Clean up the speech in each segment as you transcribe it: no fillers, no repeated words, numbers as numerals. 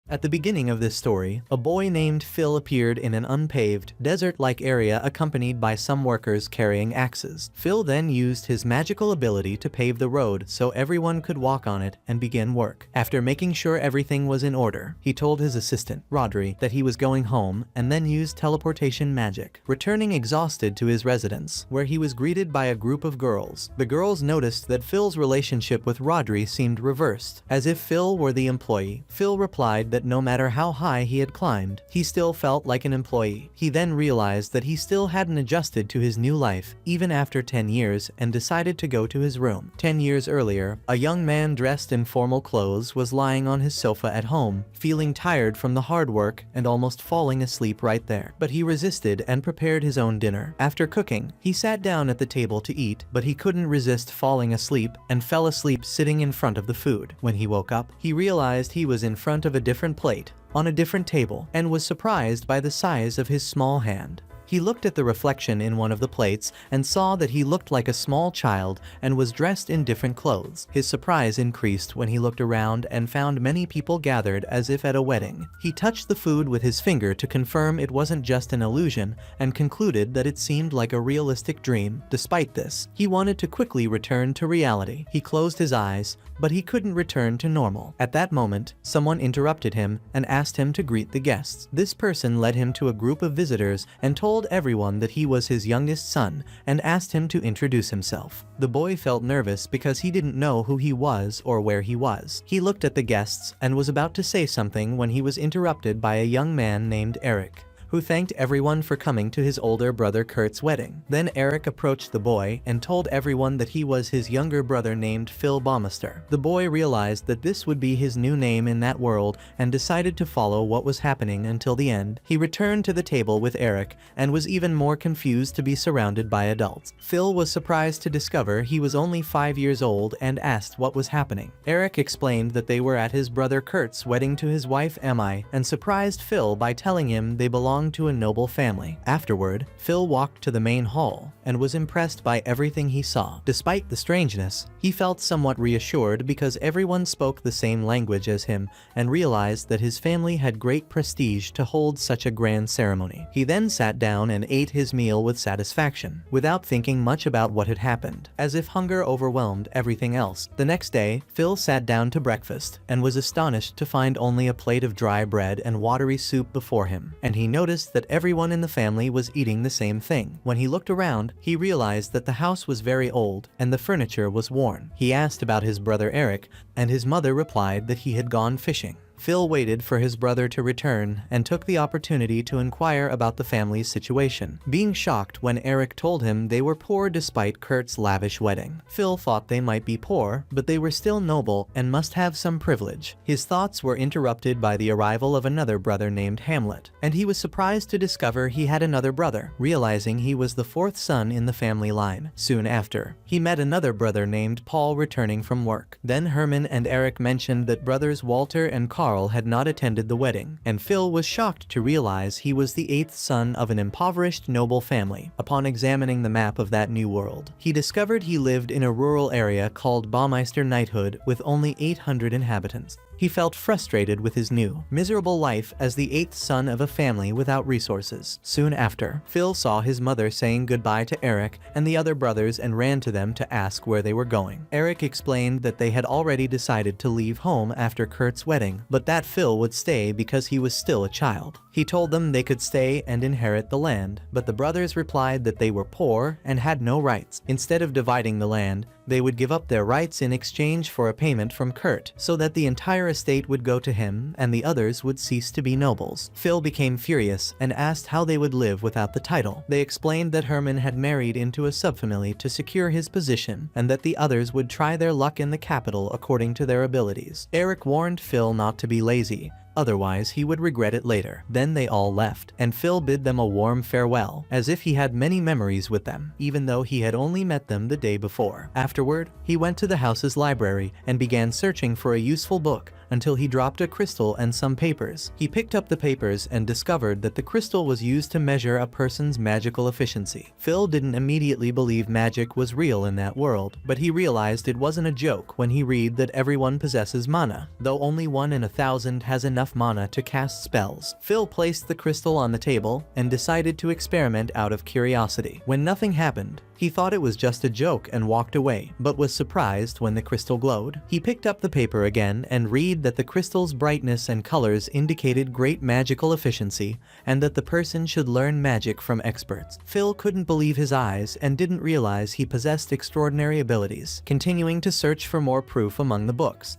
At the beginning of this story, a boy named Phil appeared in an unpaved, desert-like area accompanied by some workers carrying axes. Phil then used his magical ability to pave the road so everyone could walk on it and begin work. After making sure everything was in order, he told his assistant, Rodri, that he was going home and then used teleportation magic, returning exhausted to his residence, where he was greeted by a group of girls. The girls noticed that Phil's relationship with Rodri seemed reversed. As if Phil were the employee, Phil replied that no matter how high he had climbed, he still felt like an employee. He then realized that he still hadn't adjusted to his new life, even after 10 years, and decided to go to his room. 10 years earlier, a young man dressed in formal clothes was lying on his sofa at home, feeling tired from the hard work and almost falling asleep right there. But he resisted and prepared his own dinner. After cooking, he sat down at the table to eat, but he couldn't resist falling asleep and fell asleep sitting in front of the food. When he woke up, he realized he was in front of a different plate, on a different table, and was surprised by the size of his small hand. He looked at the reflection in one of the plates and saw that he looked like a small child and was dressed in different clothes. His surprise increased when he looked around and found many people gathered as if at a wedding. He touched the food with his finger to confirm it wasn't just an illusion and concluded that it seemed like a realistic dream. Despite this, he wanted to quickly return to reality. He closed his eyes, but he couldn't return to normal. At that moment, someone interrupted him and asked him to greet the guests. This person led him to a group of visitors and told everyone that he was his youngest son and asked him to introduce himself. The boy felt nervous because he didn't know who he was or where he was. He looked at the guests and was about to say something when he was interrupted by a young man named Eric, who thanked everyone for coming to his older brother Kurt's wedding. Then Eric approached the boy and told everyone that he was his younger brother named Phil Baumeister. The boy realized that this would be his new name in that world and decided to follow what was happening until the end. He returned to the table with Eric and was even more confused to be surrounded by adults. Phil was surprised to discover he was only 5 years old and asked what was happening. Eric explained that they were at his brother Kurt's wedding to his wife Emmy and surprised Phil by telling him they belonged to a noble family. Afterward, Phil walked to the main hall and was impressed by everything he saw. Despite the strangeness, he felt somewhat reassured because everyone spoke the same language as him and realized that his family had great prestige to hold such a grand ceremony. He then sat down and ate his meal with satisfaction, without thinking much about what had happened, as if hunger overwhelmed everything else. The next day, Phil sat down to breakfast and was astonished to find only a plate of dry bread and watery soup before him, and he noticed that everyone in the family was eating the same thing. When he looked around, he realized that the house was very old and the furniture was worn. He asked about his brother Eric, and his mother replied that he had gone fishing. Phil waited for his brother to return and took the opportunity to inquire about the family's situation, being shocked when Eric told him they were poor despite Kurt's lavish wedding. Phil thought they might be poor, but they were still noble and must have some privilege. His thoughts were interrupted by the arrival of another brother named Hamlet, and he was surprised to discover he had another brother, realizing he was the fourth son in the family line. Soon after, he met another brother named Paul returning from work. Then Herman and Eric mentioned that brothers Walter and Carl had not attended the wedding, and Phil was shocked to realize he was the eighth son of an impoverished noble family. Upon examining the map of that new world, he discovered he lived in a rural area called Baumeister Knighthood with only 800 inhabitants. He felt frustrated with his new, miserable life as the eighth son of a family without resources. Soon after, Phil saw his mother saying goodbye to Eric and the other brothers and ran to them to ask where they were going. Eric explained that they had already decided to leave home after Kurt's wedding, but that Phil would stay because he was still a child. He told them they could stay and inherit the land, but the brothers replied that they were poor and had no rights. Instead of dividing the land, they would give up their rights in exchange for a payment from Kurt, so that the entire estate would go to him and the others would cease to be nobles. Phil became furious and asked how they would live without the title. They explained that Herman had married into a subfamily to secure his position and that the others would try their luck in the capital according to their abilities. Eric warned Phil not to be lazy, otherwise he would regret it later. Then they all left, and Phil bid them a warm farewell, as if he had many memories with them, even though he had only met them the day before. Afterward, he went to the house's library and began searching for a useful book until he dropped a crystal and some papers. He picked up the papers and discovered that the crystal was used to measure a person's magical efficiency. Phil didn't immediately believe magic was real in that world, but he realized it wasn't a joke when he read that everyone possesses mana, though only 1 in 1,000 has enough enough mana to cast spells. Phil placed the crystal on the table and decided to experiment out of curiosity. When nothing happened, he thought it was just a joke and walked away, but was surprised when the crystal glowed. He picked up the paper again and read that the crystal's brightness and colors indicated great magical efficiency and that the person should learn magic from experts. Phil couldn't believe his eyes and didn't realize he possessed extraordinary abilities, continuing to search for more proof among the books.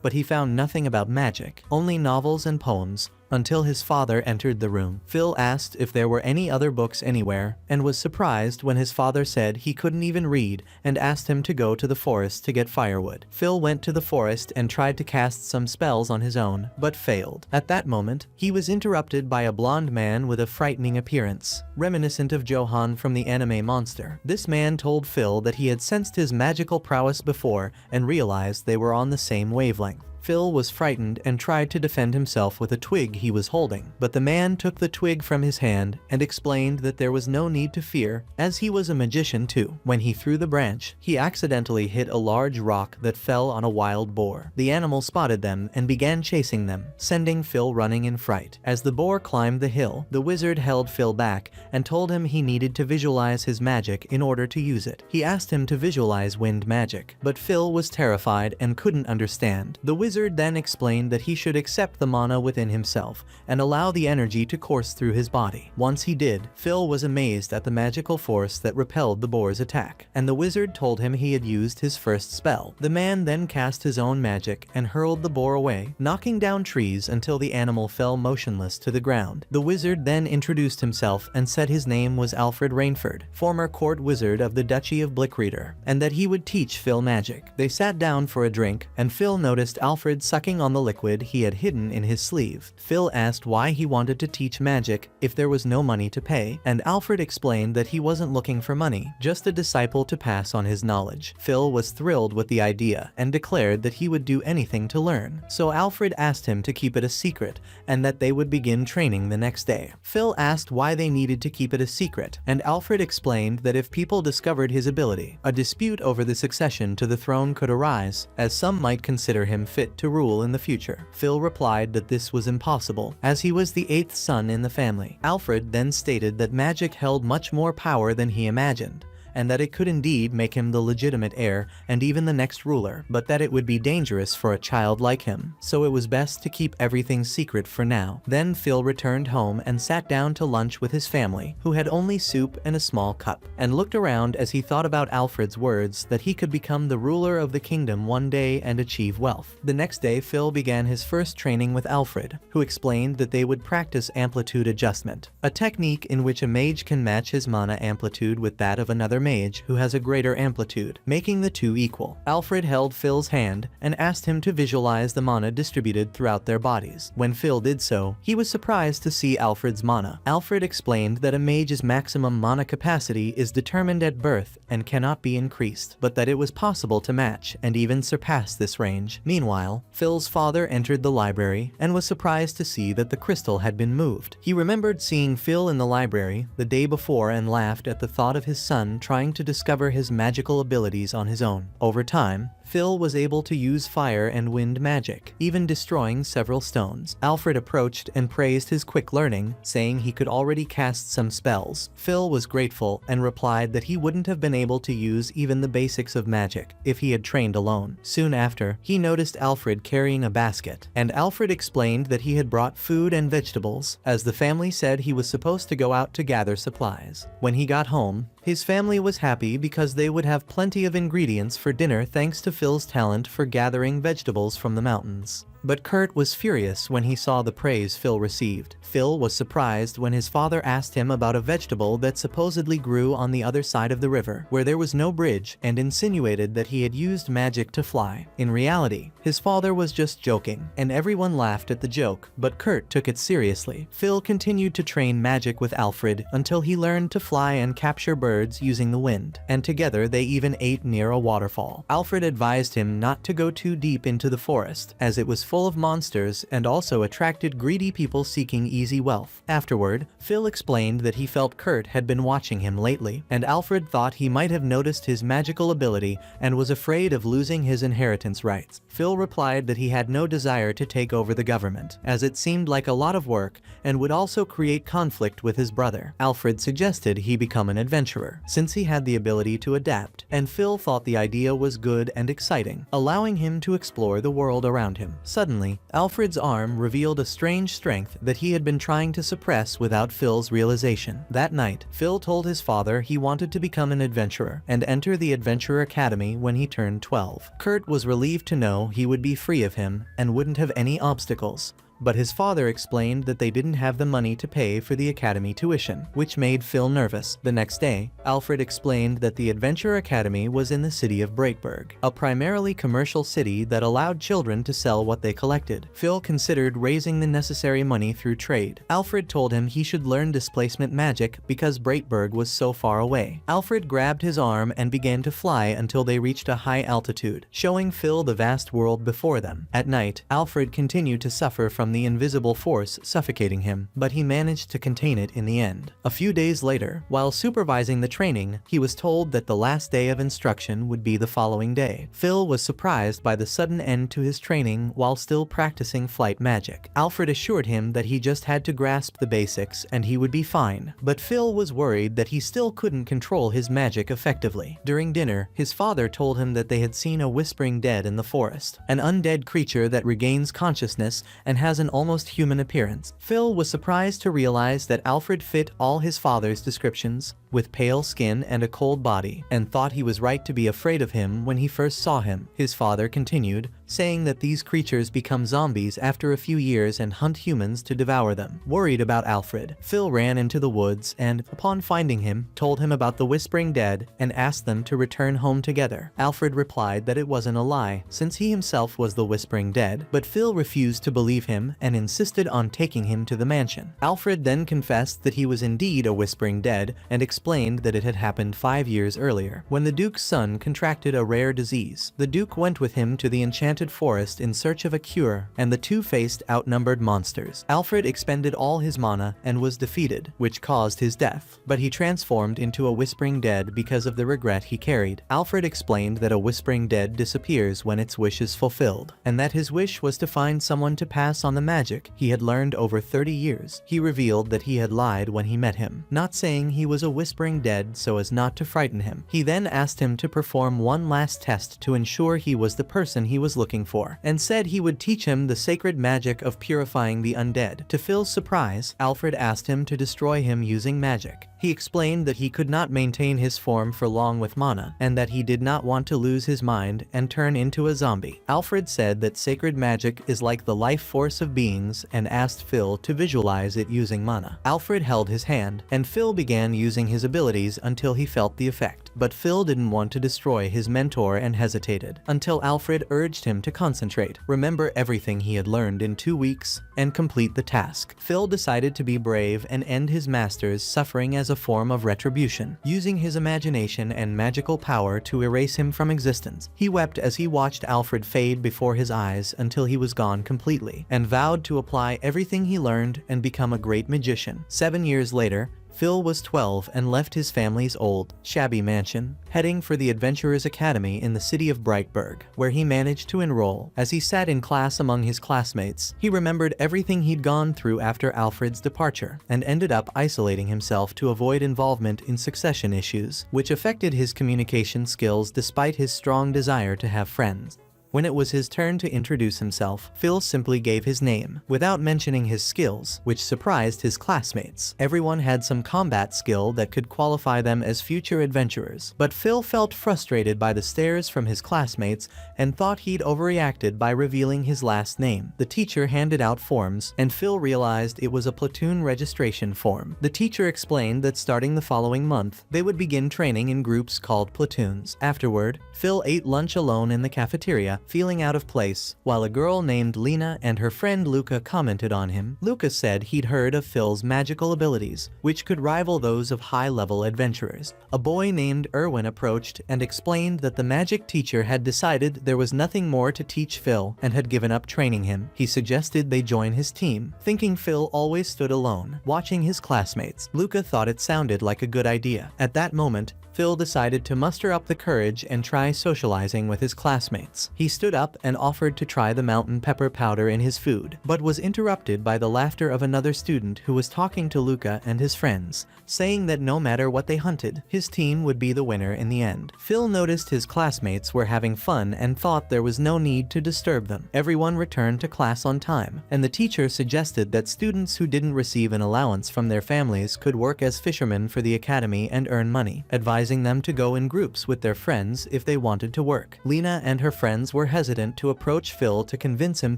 But he found nothing about magic, only novels and poems, until his father entered the room. Phil asked if there were any other books anywhere, and was surprised when his father said he couldn't even read and asked him to go to the forest to get firewood. Phil went to the forest and tried to cast some spells on his own, but failed. At that moment, he was interrupted by a blonde man with a frightening appearance, reminiscent of Johan from the anime Monster. This man told Phil that he had sensed his magical prowess before and realized they were on the same wavelength. Phil was frightened and tried to defend himself with a twig he was holding, but the man took the twig from his hand and explained that there was no need to fear, as he was a magician too. When he threw the branch, he accidentally hit a large rock that fell on a wild boar. The animal spotted them and began chasing them, sending Phil running in fright. As the boar climbed the hill, the wizard held Phil back and told him he needed to visualize his magic in order to use it. He asked him to visualize wind magic, but Phil was terrified and couldn't understand. The wizard then explained that he should accept the mana within himself and allow the energy to course through his body. Once he did, Phil was amazed at the magical force that repelled the boar's attack, and the wizard told him he had used his first spell. The man then cast his own magic and hurled the boar away, knocking down trees until the animal fell motionless to the ground. The wizard then introduced himself and said his name was Alfred Rainford, former court wizard of the Duchy of Blickreader, and that he would teach Phil magic. They sat down for a drink, and Phil noticed Alfred sucking on the liquid he had hidden in his sleeve. Phil asked why he wanted to teach magic if there was no money to pay, and Alfred explained that he wasn't looking for money, just a disciple to pass on his knowledge. Phil was thrilled with the idea and declared that he would do anything to learn, so Alfred asked him to keep it a secret and that they would begin training the next day. Phil asked why they needed to keep it a secret, and Alfred explained that if people discovered his ability, a dispute over the succession to the throne could arise, as some might consider him fit to rule in the future. Phil replied that this was impossible, as he was the 8th son in the family. Alfred then stated that magic held much more power than he imagined, and that it could indeed make him the legitimate heir and even the next ruler, but that it would be dangerous for a child like him, so it was best to keep everything secret for now. Then Phil returned home and sat down to lunch with his family, who had only soup and a small cup, and looked around as he thought about Alfred's words that he could become the ruler of the kingdom one day and achieve wealth. The next day, Phil began his first training with Alfred, who explained that they would practice amplitude adjustment, a technique in which a mage can match his mana amplitude with that of another mage who has a greater amplitude, making the two equal. Alfred held Phil's hand and asked him to visualize the mana distributed throughout their bodies. When Phil did so, he was surprised to see Alfred's mana. Alfred explained that a mage's maximum mana capacity is determined at birth and cannot be increased, but that it was possible to match and even surpass this range. Meanwhile, Phil's father entered the library and was surprised to see that the crystal had been moved. He remembered seeing Phil in the library the day before and laughed at the thought of his son trying to discover his magical abilities on his own. Over time, Phil was able to use fire and wind magic, even destroying several stones. Alfred approached and praised his quick learning, saying he could already cast some spells. Phil was grateful and replied that he wouldn't have been able to use even the basics of magic if he had trained alone. Soon after, he noticed Alfred carrying a basket, and Alfred explained that he had brought food and vegetables, as the family said he was supposed to go out to gather supplies. When he got home, his family was happy because they would have plenty of ingredients for dinner thanks to Phil's talent for gathering vegetables from the mountains. But Kurt was furious when he saw the praise Phil received. Phil was surprised when his father asked him about a vegetable that supposedly grew on the other side of the river, where there was no bridge, and insinuated that he had used magic to fly. In reality, his father was just joking, and everyone laughed at the joke, but Kurt took it seriously. Phil continued to train magic with Alfred until he learned to fly and capture birds using the wind, and together they even ate near a waterfall. Alfred advised him not to go too deep into the forest, as it was full of monsters and also attracted greedy people seeking easy wealth. Afterward, Phil explained that he felt Kurt had been watching him lately, and Alfred thought he might have noticed his magical ability and was afraid of losing his inheritance rights. Phil replied that he had no desire to take over the government, as it seemed like a lot of work and would also create conflict with his brother. Alfred suggested he become an adventurer, since he had the ability to adapt, and Phil thought the idea was good and exciting, allowing him to explore the world around him. Suddenly, Alfred's arm revealed a strange strength that he had been trying to suppress without Phil's realization. That night, Phil told his father he wanted to become an adventurer and enter the Adventure Academy when he turned 12. Kurt was relieved to know he would be free of him and wouldn't have any obstacles. But his father explained that they didn't have the money to pay for the academy tuition, which made Phil nervous. The next day, Alfred explained that the Adventure Academy was in the city of Breakburg, a primarily commercial city that allowed children to sell what they collected. Phil considered raising the necessary money through trade. Alfred told him he should learn displacement magic because Breakburg was so far away. Alfred grabbed his arm and began to fly until they reached a high altitude, showing Phil the vast world before them. At night, Alfred continued to suffer from the invisible force suffocating him, but he managed to contain it in the end. A few days later, while supervising the training, he was told that the last day of instruction would be the following day. Phil was surprised by the sudden end to his training while still practicing flight magic. Alfred assured him that he just had to grasp the basics and he would be fine, but Phil was worried that he still couldn't control his magic effectively. During dinner, his father told him that they had seen a whispering dead in the forest, an undead creature that regains consciousness and has an almost human appearance. Phil was surprised to realize that Alfred fit all his father's descriptions, with pale skin and a cold body, and thought he was right to be afraid of him when he first saw him. His father continued, saying that these creatures become zombies after a few years and hunt humans to devour them. Worried about Alfred, Phil ran into the woods and, upon finding him, told him about the Whispering Dead and asked them to return home together. Alfred replied that it wasn't a lie, since he himself was the Whispering Dead, but Phil refused to believe him and insisted on taking him to the mansion. Alfred then confessed that he was indeed a Whispering Dead and explained that it had happened 5 years earlier, when the Duke's son contracted a rare disease. The Duke went with him to the enchanted forest in search of a cure, and the two faced outnumbered monsters. Alfred expended all his mana and was defeated, which caused his death, but he transformed into a Whispering Dead because of the regret he carried. Alfred explained that a Whispering Dead disappears when its wish is fulfilled, and that his wish was to find someone to pass on the magic he had learned over 30 years. He revealed that he had lied when he met him, not saying he was a Whispering Dead so as not to frighten him. He then asked him to perform one last test to ensure he was the person he was looking for, and said he would teach him the sacred magic of purifying the undead. To Phil's surprise, Alfred asked him to destroy him using magic. He explained that he could not maintain his form for long with mana, and that he did not want to lose his mind and turn into a zombie. Alfred said that sacred magic is like the life force of beings and asked Phil to visualize it using mana. Alfred held his hand, and Phil began using his abilities until he felt the effect. But Phil didn't want to destroy his mentor and hesitated, until Alfred urged him to concentrate, remember everything he had learned in 2 weeks, and complete the task. Phil decided to be brave and end his master's suffering as a form of retribution, using his imagination and magical power to erase him from existence. He wept as he watched Alfred fade before his eyes until he was gone completely, and vowed to apply everything he learned and become a great magician. 7 years later, Phil was 12 and left his family's old, shabby mansion, heading for the Adventurers Academy in the city of Breitburg, where he managed to enroll. As he sat in class among his classmates, he remembered everything he'd gone through after Alfred's departure, and ended up isolating himself to avoid involvement in succession issues, which affected his communication skills despite his strong desire to have friends. When it was his turn to introduce himself, Phil simply gave his name, without mentioning his skills, which surprised his classmates. Everyone had some combat skill that could qualify them as future adventurers, but Phil felt frustrated by the stares from his classmates and thought he'd overreacted by revealing his last name. The teacher handed out forms, and Phil realized it was a platoon registration form. The teacher explained that starting the following month, they would begin training in groups called platoons. Afterward, Phil ate lunch alone in the cafeteria feeling out of place, while a girl named Lena and her friend Luca commented on him. Luca said he'd heard of Phil's magical abilities, which could rival those of high-level adventurers. A boy named Erwin approached and explained that the magic teacher had decided there was nothing more to teach Phil and had given up training him. He suggested they join his team, thinking Phil always stood alone, watching his classmates. Luca thought it sounded like a good idea. At that moment, Phil decided to muster up the courage and try socializing with his classmates. He stood up and offered to try the mountain pepper powder in his food, but was interrupted by the laughter of another student who was talking to Luca and his friends, saying that no matter what they hunted, his team would be the winner in the end. Phil noticed his classmates were having fun and thought there was no need to disturb them. Everyone returned to class on time, and the teacher suggested that students who didn't receive an allowance from their families could work as fishermen for the academy and earn money, advising them to go in groups with their friends if they wanted to work. Lena and her friends were hesitant to approach Phil to convince him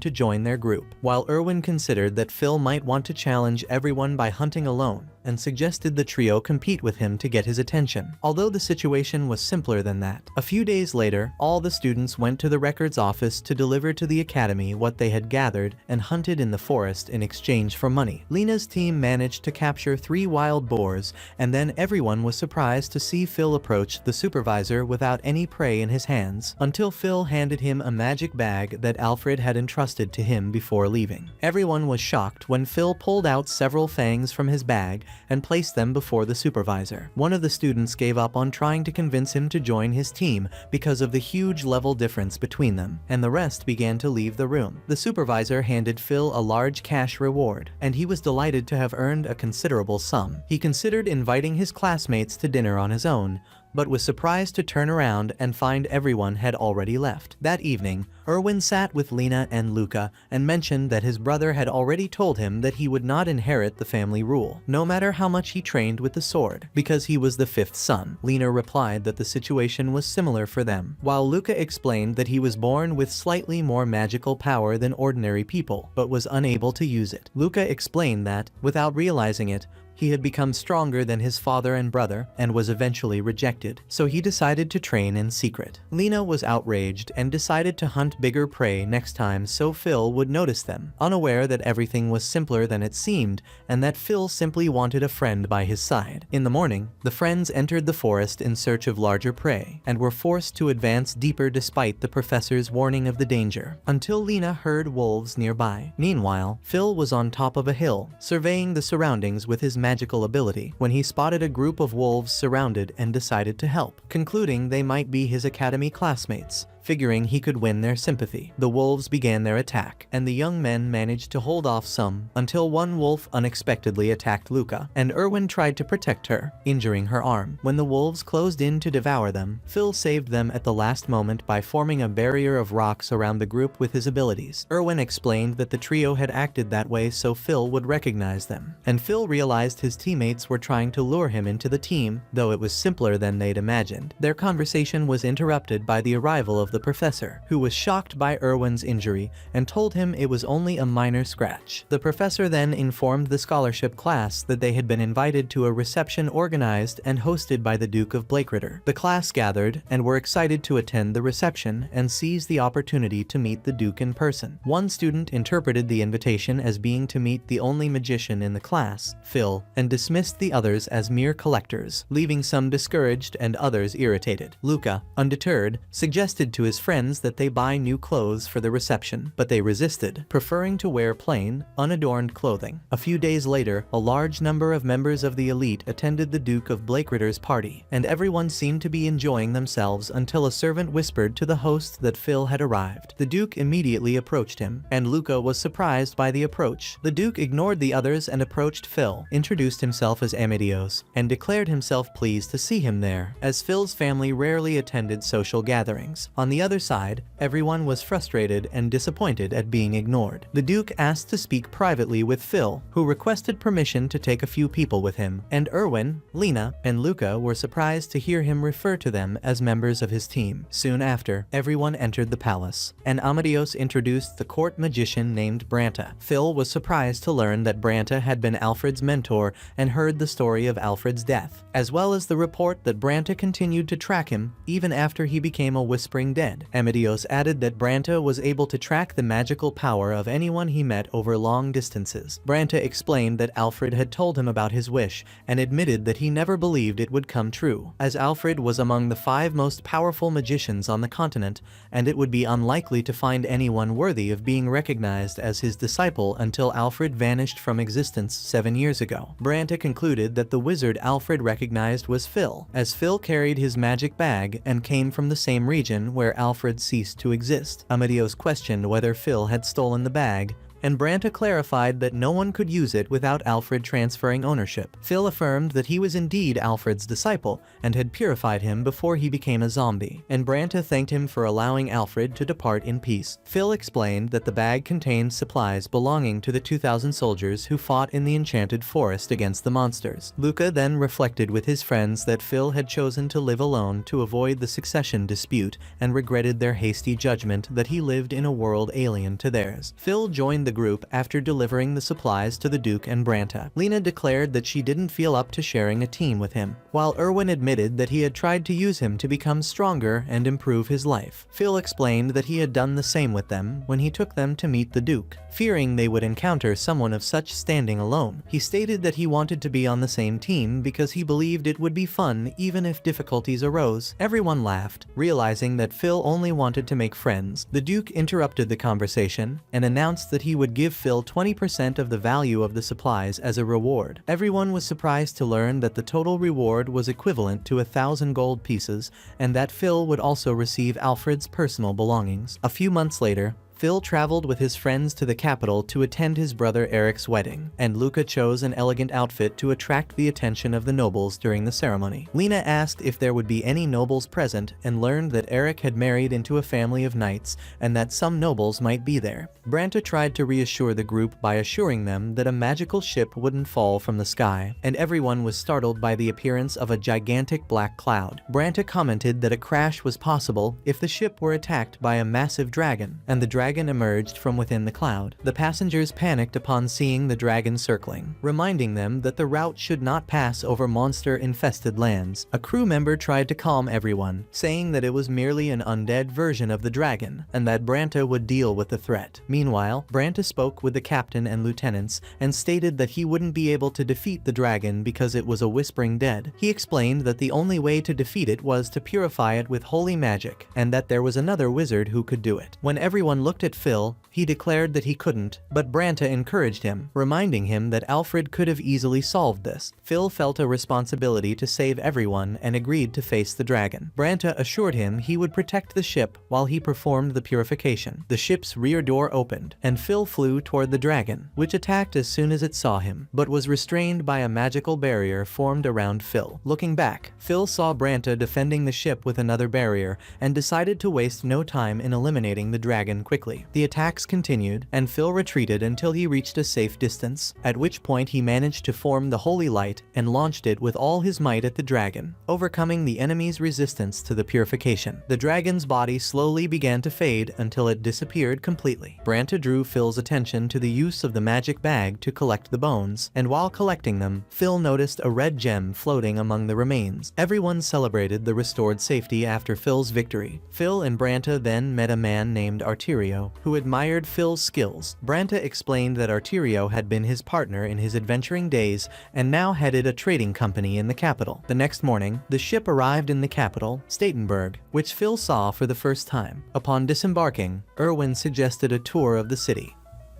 to join their group, while Erwin considered that Phil might want to challenge everyone by hunting alone, and suggested the trio compete with him to get his attention. Although the situation was simpler than that. A few days later, all the students went to the records office to deliver to the academy what they had gathered and hunted in the forest in exchange for money. Lena's team managed to capture 3 wild boars, and then everyone was surprised to see Phil approach the supervisor without any prey in his hands, until Phil handed him a magic bag that Alfred had entrusted to him before leaving. Everyone was shocked when Phil pulled out several fangs from his bag and placed them before the supervisor. One of the students gave up on trying to convince him to join his team because of the huge level difference between them, and the rest began to leave the room. The supervisor handed Phil a large cash reward, and he was delighted to have earned a considerable sum. He considered inviting his classmates to dinner on his own, but was surprised to turn around and find everyone had already left. That evening, Erwin sat with Lena and Luca and mentioned that his brother had already told him that he would not inherit the family rule, no matter how much he trained with the sword, because he was the 5th son. Lena replied that the situation was similar for them, while Luca explained that he was born with slightly more magical power than ordinary people, but was unable to use it. Luca explained that, without realizing it, he had become stronger than his father and brother and was eventually rejected, so he decided to train in secret. Lena was outraged and decided to hunt bigger prey next time so Phil would notice them, unaware that everything was simpler than it seemed and that Phil simply wanted a friend by his side. In the morning, the friends entered the forest in search of larger prey and were forced to advance deeper despite the professor's warning of the danger, until Lena heard wolves nearby. Meanwhile, Phil was on top of a hill, surveying the surroundings with his magical ability, when he spotted a group of wolves surrounded and decided to help, concluding they might be his academy classmates. Figuring he could win their sympathy, the wolves began their attack, and the young men managed to hold off some, until one wolf unexpectedly attacked Luca, and Erwin tried to protect her, injuring her arm. When the wolves closed in to devour them, Phil saved them at the last moment by forming a barrier of rocks around the group with his abilities. Erwin explained that the trio had acted that way so Phil would recognize them, and Phil realized his teammates were trying to lure him into the team, though it was simpler than they'd imagined. Their conversation was interrupted by the arrival of the professor, who was shocked by Erwin's injury and told him it was only a minor scratch. The professor then informed the scholarship class that they had been invited to a reception organized and hosted by the Duke of Blakeritter. The class gathered and were excited to attend the reception and seize the opportunity to meet the Duke in person. One student interpreted the invitation as being to meet the only magician in the class, Phil, and dismissed the others as mere collectors, leaving some discouraged and others irritated. Luca, undeterred, suggested to his friends that they buy new clothes for the reception, but they resisted, preferring to wear plain, unadorned clothing. A few days later, a large number of members of the elite attended the Duke of Blakeritter's party, and everyone seemed to be enjoying themselves until a servant whispered to the host that Phil had arrived. The Duke immediately approached him, and Luca was surprised by the approach. The Duke ignored the others and approached Phil, introduced himself as Amadeus, and declared himself pleased to see him there, as Phil's family rarely attended social gatherings. On the other side, everyone was frustrated and disappointed at being ignored. The Duke asked to speak privately with Phil, who requested permission to take a few people with him, and Erwin, Lena, and Luca were surprised to hear him refer to them as members of his team. Soon after, everyone entered the palace, and Amadeus introduced the court magician named Branta. Phil was surprised to learn that Branta had been Alfred's mentor and heard the story of Alfred's death, as well as the report that Branta continued to track him even after he became a whispering dead dead. Amadeus added that Branta was able to track the magical power of anyone he met over long distances. Branta explained that Alfred had told him about his wish and admitted that he never believed it would come true, as Alfred was among the 5 most powerful magicians on the continent, and it would be unlikely to find anyone worthy of being recognized as his disciple until Alfred vanished from existence 7 years ago. Branta concluded that the wizard Alfred recognized was Phil, as Phil carried his magic bag and came from the same region where Alfred ceased to exist. Amadeus questioned whether Phil had stolen the bag, and Branta clarified that no one could use it without Alfred transferring ownership. Phil affirmed that he was indeed Alfred's disciple and had purified him before he became a zombie, and Branta thanked him for allowing Alfred to depart in peace. Phil explained that the bag contained supplies belonging to the 2,000 soldiers who fought in the enchanted forest against the monsters. Luca then reflected with his friends that Phil had chosen to live alone to avoid the succession dispute and regretted their hasty judgment that he lived in a world alien to theirs. Phil joined the group after delivering the supplies to the Duke and Branta. Lena declared that she didn't feel up to sharing a team with him, while Erwin admitted that he had tried to use him to become stronger and improve his life. Phil explained that he had done the same with them when he took them to meet the Duke, fearing they would encounter someone of such standing alone. He stated that he wanted to be on the same team because he believed it would be fun even if difficulties arose. Everyone laughed, realizing that Phil only wanted to make friends. The Duke interrupted the conversation and announced that he would give Phil 20% of the value of the supplies as a reward. Everyone was surprised to learn that the total reward was equivalent to 1,000 gold pieces, and that Phil would also receive Alfred's personal belongings. A few months later, Phil traveled with his friends to the capital to attend his brother Eric's wedding, and Luca chose an elegant outfit to attract the attention of the nobles during the ceremony. Lena asked if there would be any nobles present and learned that Eric had married into a family of knights and that some nobles might be there. Branta tried to reassure the group by assuring them that a magical ship wouldn't fall from the sky, and everyone was startled by the appearance of a gigantic black cloud. Branta commented that a crash was possible if the ship were attacked by a massive dragon, and the dragon emerged from within the cloud. The passengers panicked upon seeing the dragon circling, reminding them that the route should not pass over monster-infested lands. A crew member tried to calm everyone, saying that it was merely an undead version of the dragon, and that Branta would deal with the threat. Meanwhile, Branta spoke with the captain and lieutenants and stated that he wouldn't be able to defeat the dragon because it was a whispering dead. He explained that the only way to defeat it was to purify it with holy magic, and that there was another wizard who could do it. When everyone looked at Phil, he declared that he couldn't, but Branta encouraged him, reminding him that Alfred could have easily solved this. Phil felt a responsibility to save everyone and agreed to face the dragon. Branta assured him he would protect the ship while he performed the purification. The ship's rear door opened, and Phil flew toward the dragon, which attacked as soon as it saw him, but was restrained by a magical barrier formed around Phil. Looking back, Phil saw Branta defending the ship with another barrier and decided to waste no time in eliminating the dragon quickly. The attacks continued, and Phil retreated until he reached a safe distance, at which point he managed to form the holy light and launched it with all his might at the dragon, overcoming the enemy's resistance to the purification. The dragon's body slowly began to fade until it disappeared completely. Branta drew Phil's attention to the use of the magic bag to collect the bones, and while collecting them, Phil noticed a red gem floating among the remains. Everyone celebrated the restored safety after Phil's victory. Phil and Branta then met a man named Arterio, who admired Phil's skills. Branta explained that Arterio had been his partner in his adventuring days and now headed a trading company in the capital. The next morning, the ship arrived in the capital, Statenburg, which Phil saw for the first time. Upon disembarking, Erwin suggested a tour of the city.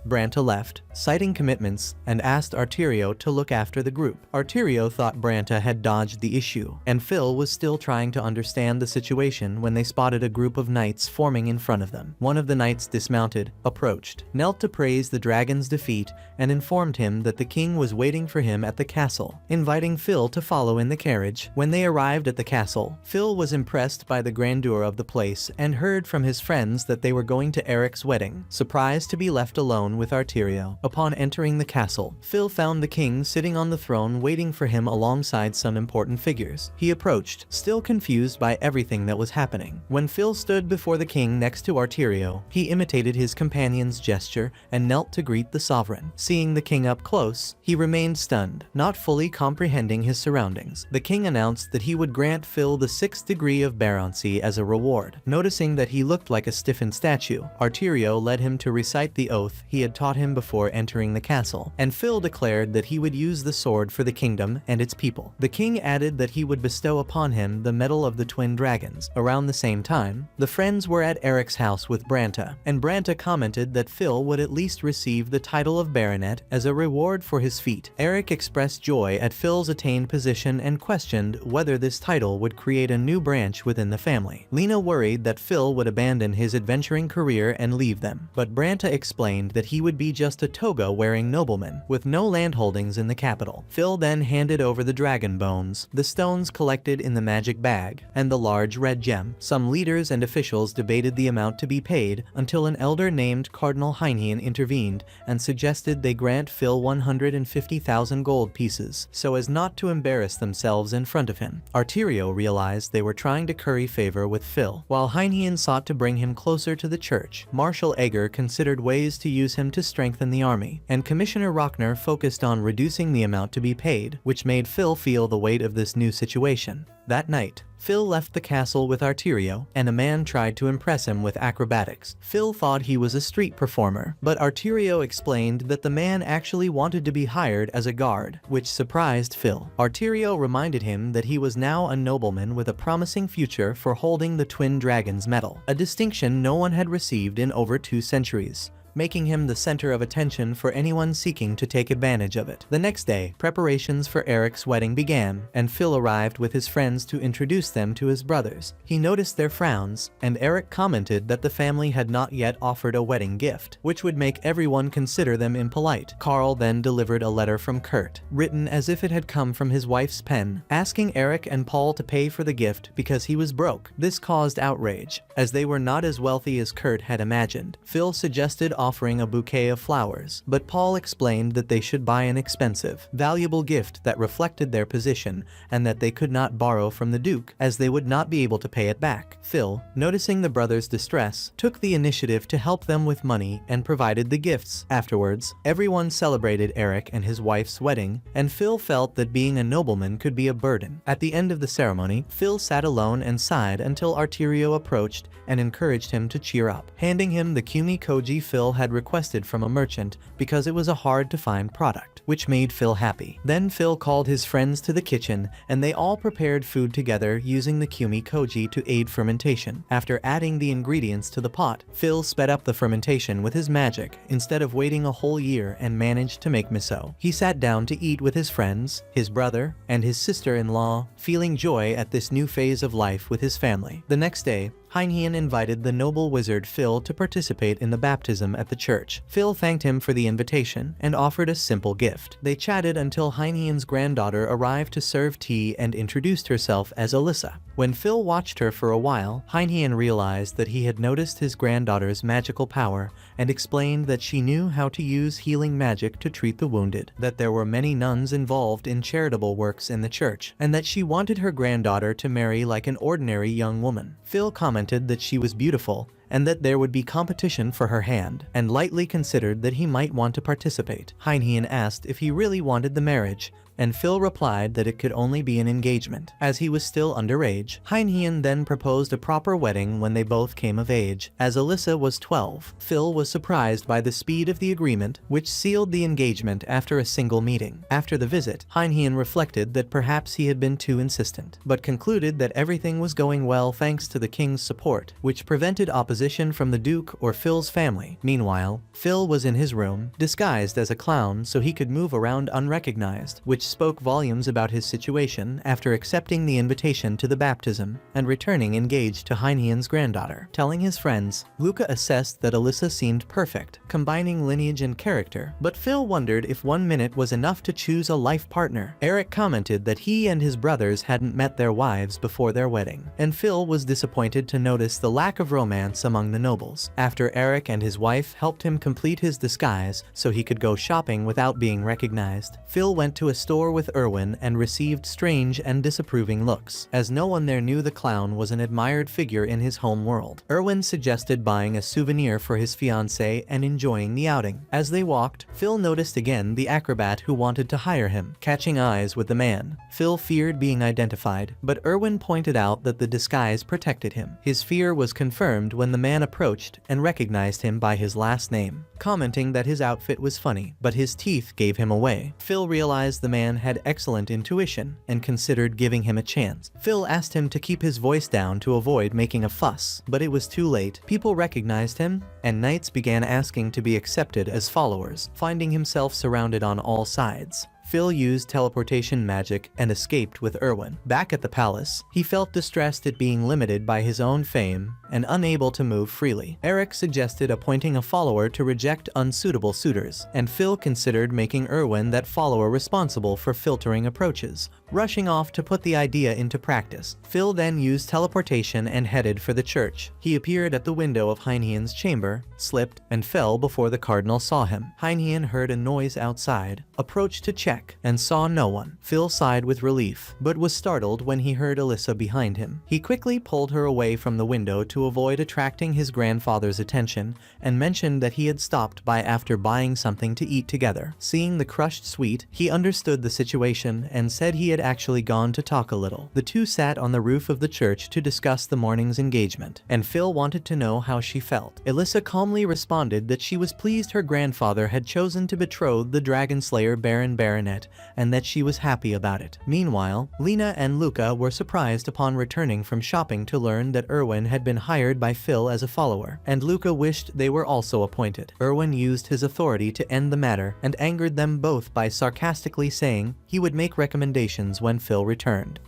Branta left, citing commitments, and asked Arterio to look after the group. Arterio thought Branta had dodged the issue, and Phil was still trying to understand the situation when they spotted a group of knights forming in front of them. One of the knights dismounted, approached, knelt to praise the dragon's defeat, and informed him that the king was waiting for him at the castle, inviting Phil to follow in the carriage. When they arrived at the castle, Phil was impressed by the grandeur of the place and heard from his friends that they were going to Eric's wedding. Surprised to be left alone with Arterio, Upon entering the castle, Phil found the king sitting on the throne waiting for him alongside some important figures. He approached, still confused by everything that was happening. When Phil stood before the king next to Arterio, he imitated his companion's gesture and knelt to greet the sovereign. Seeing the king up close, he remained stunned, not fully comprehending his surroundings. The king announced that he would grant Phil the 6th degree of baronetcy as a reward. Noticing that he looked like a stiffened statue, Arterio led him to recite the oath he had taught him before entering the castle, and Phil declared that he would use the sword for the kingdom and its people. The king added that he would bestow upon him the medal of the twin dragons. Around the same time, the friends were at Eric's house with Branta, and Branta commented that Phil would at least receive the title of baronet as a reward for his feat. Eric expressed joy at Phil's attained position and questioned whether this title would create a new branch within the family. Lena worried that Phil would abandon his adventuring career and leave them, but Branta explained that he would be just a toga-wearing nobleman with no landholdings in the capital. Phil then handed over the dragon bones, the stones collected in the magic bag, and the large red gem. Some leaders and officials debated the amount to be paid until an elder named Cardinal Heinhian intervened and suggested they grant Phil 150,000 gold pieces, so as not to embarrass themselves in front of him. Arterio realized they were trying to curry favor with Phil, while Heinhian sought to bring him closer to the church. Marshal Egger considered ways to use him to strengthen the army, and Commissioner Rockner focused on reducing the amount to be paid, which made Phil feel the weight of this new situation. That night, Phil left the castle with Arterio, and a man tried to impress him with acrobatics. Phil thought he was a street performer, but Arterio explained that the man actually wanted to be hired as a guard, which surprised Phil. Arterio reminded him that he was now a nobleman with a promising future for holding the Twin Dragons medal, a distinction no one had received in over 2 centuries, making him the center of attention for anyone seeking to take advantage of it. The next day, preparations for Eric's wedding began, and Phil arrived with his friends to introduce them to his brothers. He noticed their frowns, and Eric commented that the family had not yet offered a wedding gift, which would make everyone consider them impolite. Carl then delivered a letter from Kurt, written as if it had come from his wife's pen, asking Eric and Paul to pay for the gift because he was broke. This caused outrage, as they were not as wealthy as Kurt had imagined. Phil suggested offering a bouquet of flowers, but Paul explained that they should buy an expensive, valuable gift that reflected their position and that they could not borrow from the Duke, as they would not be able to pay it back. Phil, noticing the brothers' distress, took the initiative to help them with money and provided the gifts. Afterwards, everyone celebrated Eric and his wife's wedding, and Phil felt that being a nobleman could be a burden. At the end of the ceremony, Phil sat alone and sighed until Arterio approached and encouraged him to cheer up, handing him the Kumi Koji Phil had requested from a merchant because it was a hard-to-find product, which made Phil happy. Then Phil called his friends to the kitchen, and they all prepared food together using the Kumi Koji to aid fermentation. After adding the ingredients to the pot, Phil sped up the fermentation with his magic instead of waiting a whole year and managed to make miso. He sat down to eat with his friends, his brother, and his sister-in-law, feeling joy at this new phase of life with his family. The next day, Heinhian invited the noble wizard Phil to participate in the baptism at the church. Phil thanked him for the invitation and offered a simple gift. They chatted until Heinhian's granddaughter arrived to serve tea and introduced herself as Alyssa. When Phil watched her for a while, Heinhian realized that he had noticed his granddaughter's magical power and explained that she knew how to use healing magic to treat the wounded, that there were many nuns involved in charitable works in the church, and that she wanted her granddaughter to marry like an ordinary young woman. Phil commented that she was beautiful and that there would be competition for her hand, and lightly considered that he might want to participate. Heinhian asked if he really wanted the marriage, and Phil replied that it could only be an engagement, as he was still underage. Heinhian then proposed a proper wedding when they both came of age, as Alyssa was 12. Phil was surprised by the speed of the agreement, which sealed the engagement after a single meeting. After the visit, Heinhian reflected that perhaps he had been too insistent, but concluded that everything was going well thanks to the king's support, which prevented opposition from the Duke or Phil's family. Meanwhile, Phil was in his room, disguised as a clown so he could move around unrecognized, which which spoke volumes about his situation after accepting the invitation to the baptism and returning engaged to Heinheim's granddaughter. Telling his friends, Luca assessed that Alyssa seemed perfect, combining lineage and character, but Phil wondered if 1 minute was enough to choose a life partner. Eric commented that he and his brothers hadn't met their wives before their wedding, and Phil was disappointed to notice the lack of romance among the nobles. After Eric and his wife helped him complete his disguise so he could go shopping without being recognized, Phil went to a store with Erwin and received strange and disapproving looks, as no one there knew the clown was an admired figure in his home world. Erwin suggested buying a souvenir for his fiancée and enjoying the outing. As they walked, Phil noticed again the acrobat who wanted to hire him. Catching eyes with the man, Phil feared being identified, but Erwin pointed out that the disguise protected him. His fear was confirmed when the man approached and recognized him by his last name, commenting that his outfit was funny, but his teeth gave him away. Phil realized the man had excellent intuition and considered giving him a chance. Phil asked him to keep his voice down to avoid making a fuss, but it was too late. People recognized him, and knights began asking to be accepted as followers, finding himself surrounded on all sides. Phil used teleportation magic and escaped with Erwin. Back at the palace, he felt distressed at being limited by his own fame and unable to move freely. Eric suggested appointing a follower to reject unsuitable suitors, and Phil considered making Erwin that follower responsible for filtering approaches, rushing off to put the idea into practice. Phil then used teleportation and headed for the church. He appeared at the window of Heinheim's chamber, slipped, and fell before the cardinal saw him. Heinheim heard a noise outside, approached to check, and saw no one. Phil sighed with relief, but was startled when he heard Alyssa behind him. He quickly pulled her away from the window to avoid attracting his grandfather's attention, and mentioned that he had stopped by after buying something to eat together. Seeing the crushed sweet, he understood the situation and said he had actually gone to talk a little. The two sat on the roof of the church to discuss the morning's engagement, and Phil wanted to know how she felt. Alyssa calmly responded that she was pleased her grandfather had chosen to betroth the dragon slayer Baronet, and that she was happy about it. Meanwhile, Lena and Luca were surprised upon returning from shopping to learn that Erwin had been hired by Phil as a follower, and Luca wished they were also appointed. Erwin used his authority to end the matter and angered them both by sarcastically saying he would make recommendations when Phil returned.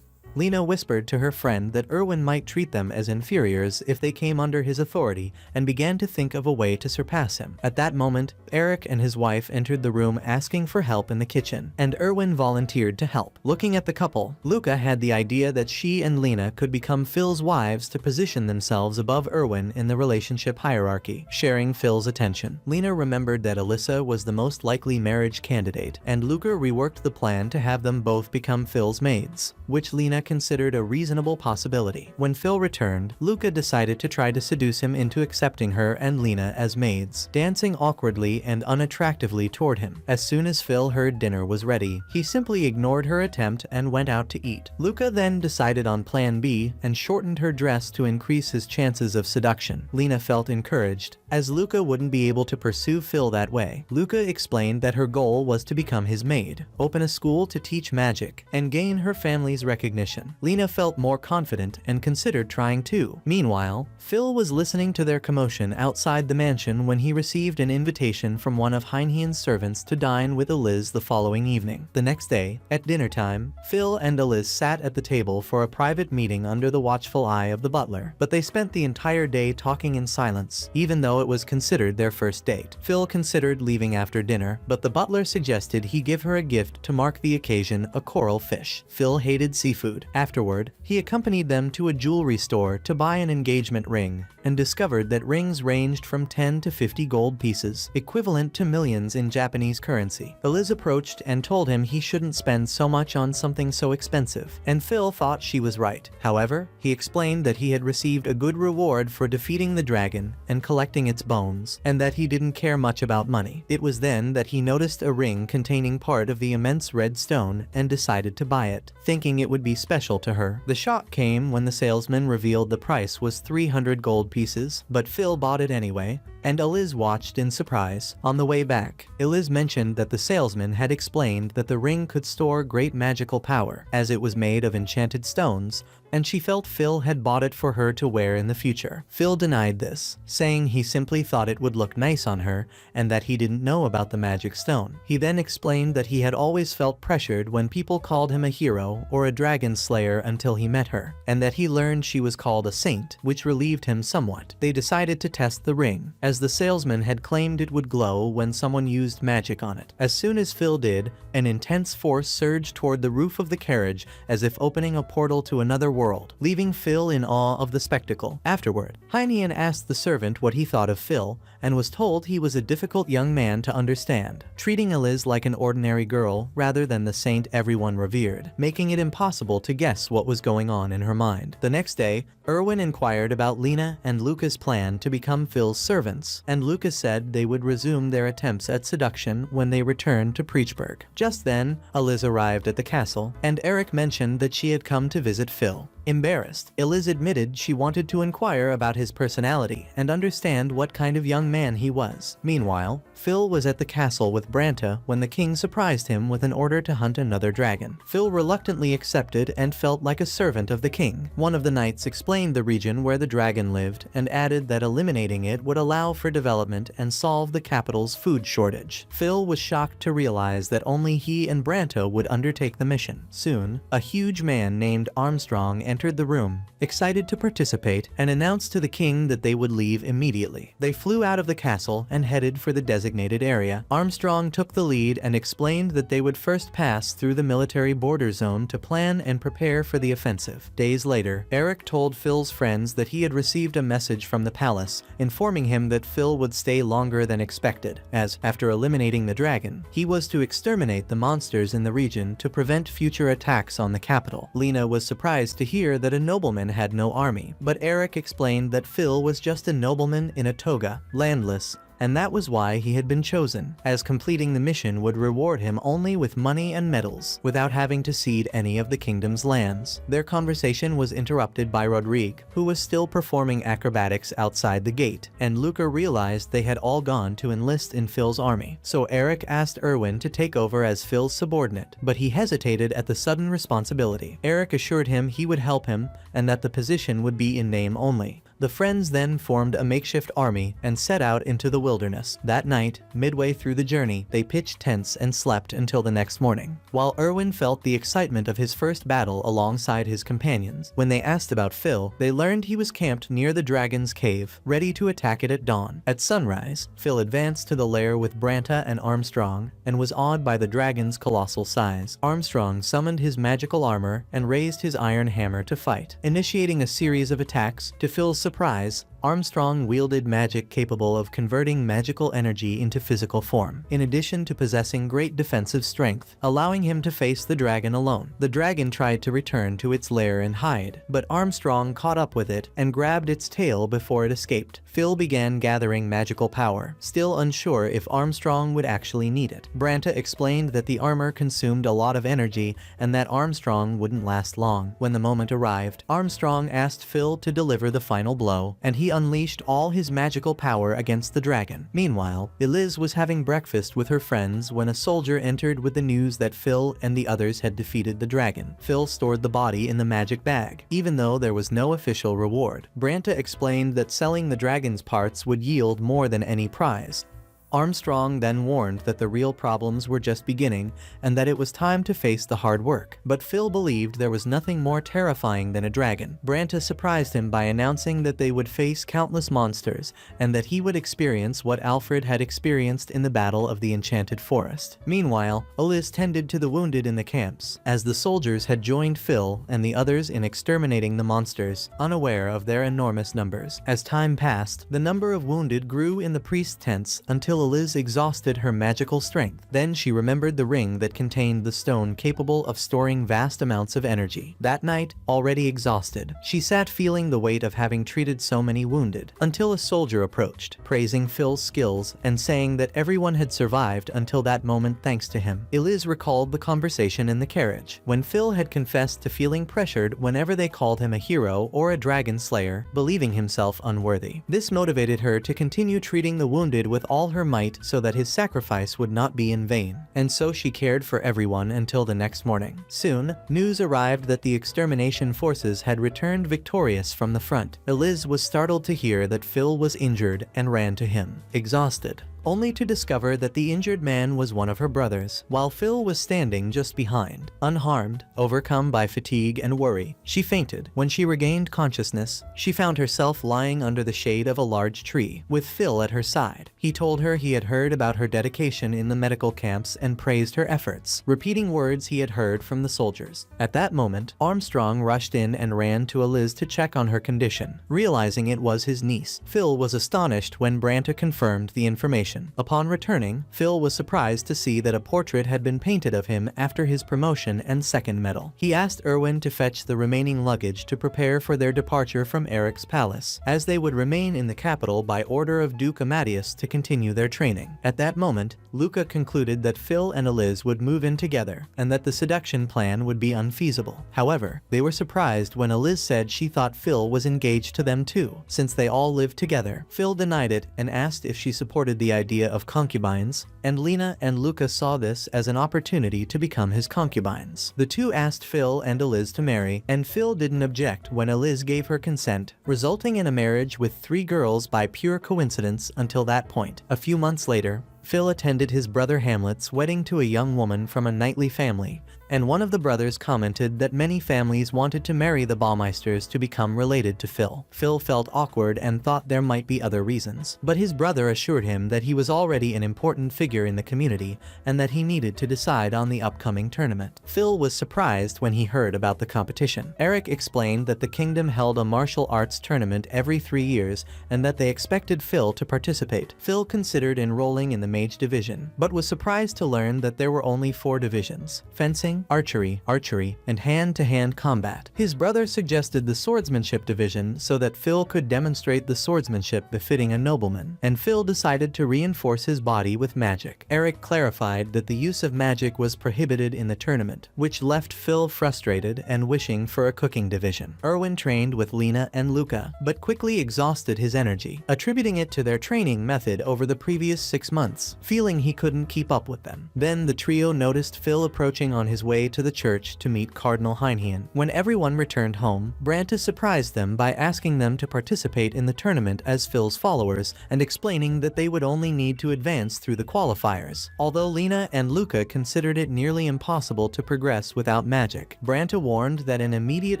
Lena whispered to her friend that Erwin might treat them as inferiors if they came under his authority, and began to think of a way to surpass him. At that moment, Eric and his wife entered the room asking for help in the kitchen, and Erwin volunteered to help. Looking at the couple, Luca had the idea that she and Lena could become Phil's wives to position themselves above Erwin in the relationship hierarchy, sharing Phil's attention. Lena remembered that Alyssa was the most likely marriage candidate, and Luca reworked the plan to have them both become Phil's maids, which Lena considered a reasonable possibility. When Phil returned, Luca decided to try to seduce him into accepting her and Lena as maids, dancing awkwardly and unattractively toward him. As soon as Phil heard dinner was ready, he simply ignored her attempt and went out to eat. Luca then decided on plan B and shortened her dress to increase his chances of seduction. Lena felt encouraged, as Luca wouldn't be able to pursue Phil that way. Luca explained that her goal was to become his maid, open a school to teach magic, and gain her family's recognition. Lena felt more confident and considered trying too. Meanwhile, Phil was listening to their commotion outside the mansion when he received an invitation from one of Heinheim's servants to dine with Eliz the following evening. The next day, at dinner time, Phil and Eliz sat at the table for a private meeting under the watchful eye of the butler, but they spent the entire day talking in silence, even though it was considered their first date. Phil considered leaving after dinner, but the butler suggested he give her a gift to mark the occasion, a coral fish. Phil hated seafood. Afterward, he accompanied them to a jewelry store to buy an engagement ring, and discovered that rings ranged from 10 to 50 gold pieces, equivalent to millions in Japanese currency. Eliz approached and told him he shouldn't spend so much on something so expensive, and Phil thought she was right. However, he explained that he had received a good reward for defeating the dragon and collecting its bones, and that he didn't care much about money. It was then that he noticed a ring containing part of the immense red stone and decided to buy it, thinking it would be special to her. The shock came when the salesman revealed the price was 300 gold pieces, but Phil bought it anyway, and Eliz watched in surprise. On the way back, Eliz mentioned that the salesman had explained that the ring could store great magical power, as it was made of enchanted stones, and she felt Phil had bought it for her to wear in the future. Phil denied this, saying he simply thought it would look nice on her and that he didn't know about the magic stone. He then explained that he had always felt pressured when people called him a hero or a dragon slayer until he met her, and that he learned she was called a saint, which relieved him somewhat. They decided to test the ring, as the salesman had claimed it would glow when someone used magic on it. As soon as Phil did, an intense force surged toward the roof of the carriage as if opening a portal to another world, leaving Phil in awe of the spectacle. Afterward, Heinian asked the servant what he thought of Phil, and was told he was a difficult young man to understand, treating Eliz like an ordinary girl rather than the saint everyone revered, making it impossible to guess what was going on in her mind. The next day, Erwin inquired about Lena and Luca's plan to become Phil's servants, and Luca said they would resume their attempts at seduction when they returned to Preachburg. Just then, Eliz arrived at the castle, and Eric mentioned that she had come to visit Phil. Embarrassed, Eliz admitted she wanted to inquire about his personality and understand what kind of young man he was. Meanwhile, Phil was at the castle with Branta when the king surprised him with an order to hunt another dragon. Phil reluctantly accepted and felt like a servant of the king. One of the knights explained the region where the dragon lived and added that eliminating it would allow for development and solve the capital's food shortage. Phil was shocked to realize that only he and Branta would undertake the mission. Soon, a huge man named Armstrong entered the room, excited to participate, and announced to the king that they would leave immediately. They flew out of the castle and headed for the designated area. Armstrong took the lead and explained that they would first pass through the military border zone to plan and prepare for the offensive. Days later, Eric told Phil's friends that he had received a message from the palace, informing him that Phil would stay longer than expected, as, after eliminating the dragon, he was to exterminate the monsters in the region to prevent future attacks on the capital. Lena was surprised to hear that a nobleman had no army, but Eric explained that Phil was just a nobleman in a toga, landless, and that was why he had been chosen, as completing the mission would reward him only with money and medals, without having to cede any of the kingdom's lands. Their conversation was interrupted by Rodrigue, who was still performing acrobatics outside the gate, and Luca realized they had all gone to enlist in Phil's army. So Eric asked Erwin to take over as Phil's subordinate, but he hesitated at the sudden responsibility. Eric assured him he would help him, and that the position would be in name only. The friends then formed a makeshift army and set out into the wilderness. That night, midway through the journey, they pitched tents and slept until the next morning. While Erwin felt the excitement of his first battle alongside his companions, when they asked about Phil, they learned he was camped near the dragon's cave, ready to attack it at dawn. At sunrise, Phil advanced to the lair with Branta and Armstrong and was awed by the dragon's colossal size. Armstrong summoned his magical armor and raised his iron hammer to fight, initiating a series of attacks. To Phil's surprise, Armstrong wielded magic capable of converting magical energy into physical form, in addition to possessing great defensive strength, allowing him to face the dragon alone. The dragon tried to return to its lair and hide, but Armstrong caught up with it and grabbed its tail before it escaped. Phil began gathering magical power, still unsure if Armstrong would actually need it. Branta explained that the armor consumed a lot of energy and that Armstrong wouldn't last long. When the moment arrived, Armstrong asked Phil to deliver the final blow, and he unleashed all his magical power against the dragon. Meanwhile, Eliz was having breakfast with her friends when a soldier entered with the news that Phil and the others had defeated the dragon. Phil stored the body in the magic bag, even though there was no official reward. Branta explained that selling the dragon's parts would yield more than any prize. Armstrong then warned that the real problems were just beginning and that it was time to face the hard work. But Phil believed there was nothing more terrifying than a dragon. Branta surprised him by announcing that they would face countless monsters and that he would experience what Alfred had experienced in the Battle of the Enchanted Forest. Meanwhile, Eliz tended to the wounded in the camps, as the soldiers had joined Phil and the others in exterminating the monsters, unaware of their enormous numbers. As time passed, the number of wounded grew in the priest's tents until Eliz exhausted her magical strength. Then she remembered the ring that contained the stone capable of storing vast amounts of energy. That night, already exhausted, she sat feeling the weight of having treated so many wounded, until a soldier approached, praising Phil's skills and saying that everyone had survived until that moment thanks to him. Eliz recalled the conversation in the carriage, when Phil had confessed to feeling pressured whenever they called him a hero or a dragon slayer, believing himself unworthy. This motivated her to continue treating the wounded with all her might so that his sacrifice would not be in vain. And so she cared for everyone until the next morning. Soon, news arrived that the extermination forces had returned victorious from the front. Eliz was startled to hear that Phil was injured and ran to him, exhausted, only to discover that the injured man was one of her brothers, while Phil was standing just behind. Unharmed, overcome by fatigue and worry, she fainted. When she regained consciousness, she found herself lying under the shade of a large tree, with Phil at her side. He told her he had heard about her dedication in the medical camps and praised her efforts, repeating words he had heard from the soldiers. At that moment, Armstrong rushed in and ran to Eliz to check on her condition, realizing it was his niece. Phil was astonished when Branta confirmed the information. Upon returning, Phil was surprised to see that a portrait had been painted of him after his promotion and second medal. He asked Erwin to fetch the remaining luggage to prepare for their departure from Eric's palace, as they would remain in the capital by order of Duke Amadeus to continue their training. At that moment, Luca concluded that Phil and Eliz would move in together, and that the seduction plan would be unfeasible. However, they were surprised when Eliz said she thought Phil was engaged to them too, since they all lived together. Phil denied it and asked if she supported the idea of concubines, and Lena and Luca saw this as an opportunity to become his concubines. The two asked Phil and Eliz to marry, and Phil didn't object when Eliz gave her consent, resulting in a marriage with 3 girls by pure coincidence until that point. A few months later, Phil attended his brother Hamlet's wedding to a young woman from a knightly family, and one of the brothers commented that many families wanted to marry the Baumeisters to become related to Phil. Phil felt awkward and thought there might be other reasons, but his brother assured him that he was already an important figure in the community and that he needed to decide on the upcoming tournament. Phil was surprised when he heard about the competition. Eric explained that the kingdom held a martial arts tournament every 3 years and that they expected Phil to participate. Phil considered enrolling in the mage division, but was surprised to learn that there were only 4 divisions: fencing, archery, and hand-to-hand combat. His brother suggested the swordsmanship division so that Phil could demonstrate the swordsmanship befitting a nobleman, and Phil decided to reinforce his body with magic. Eric clarified that the use of magic was prohibited in the tournament, which left Phil frustrated and wishing for a cooking division. Erwin trained with Lena and Luca, but quickly exhausted his energy, attributing it to their training method over the previous 6 months, feeling he couldn't keep up with them. Then the trio noticed Phil approaching on his way to the church to meet Cardinal Heinheim. When everyone returned home, Branta surprised them by asking them to participate in the tournament as Phil's followers and explaining that they would only need to advance through the qualifiers. Although Lena and Luca considered it nearly impossible to progress without magic, Branta warned that an immediate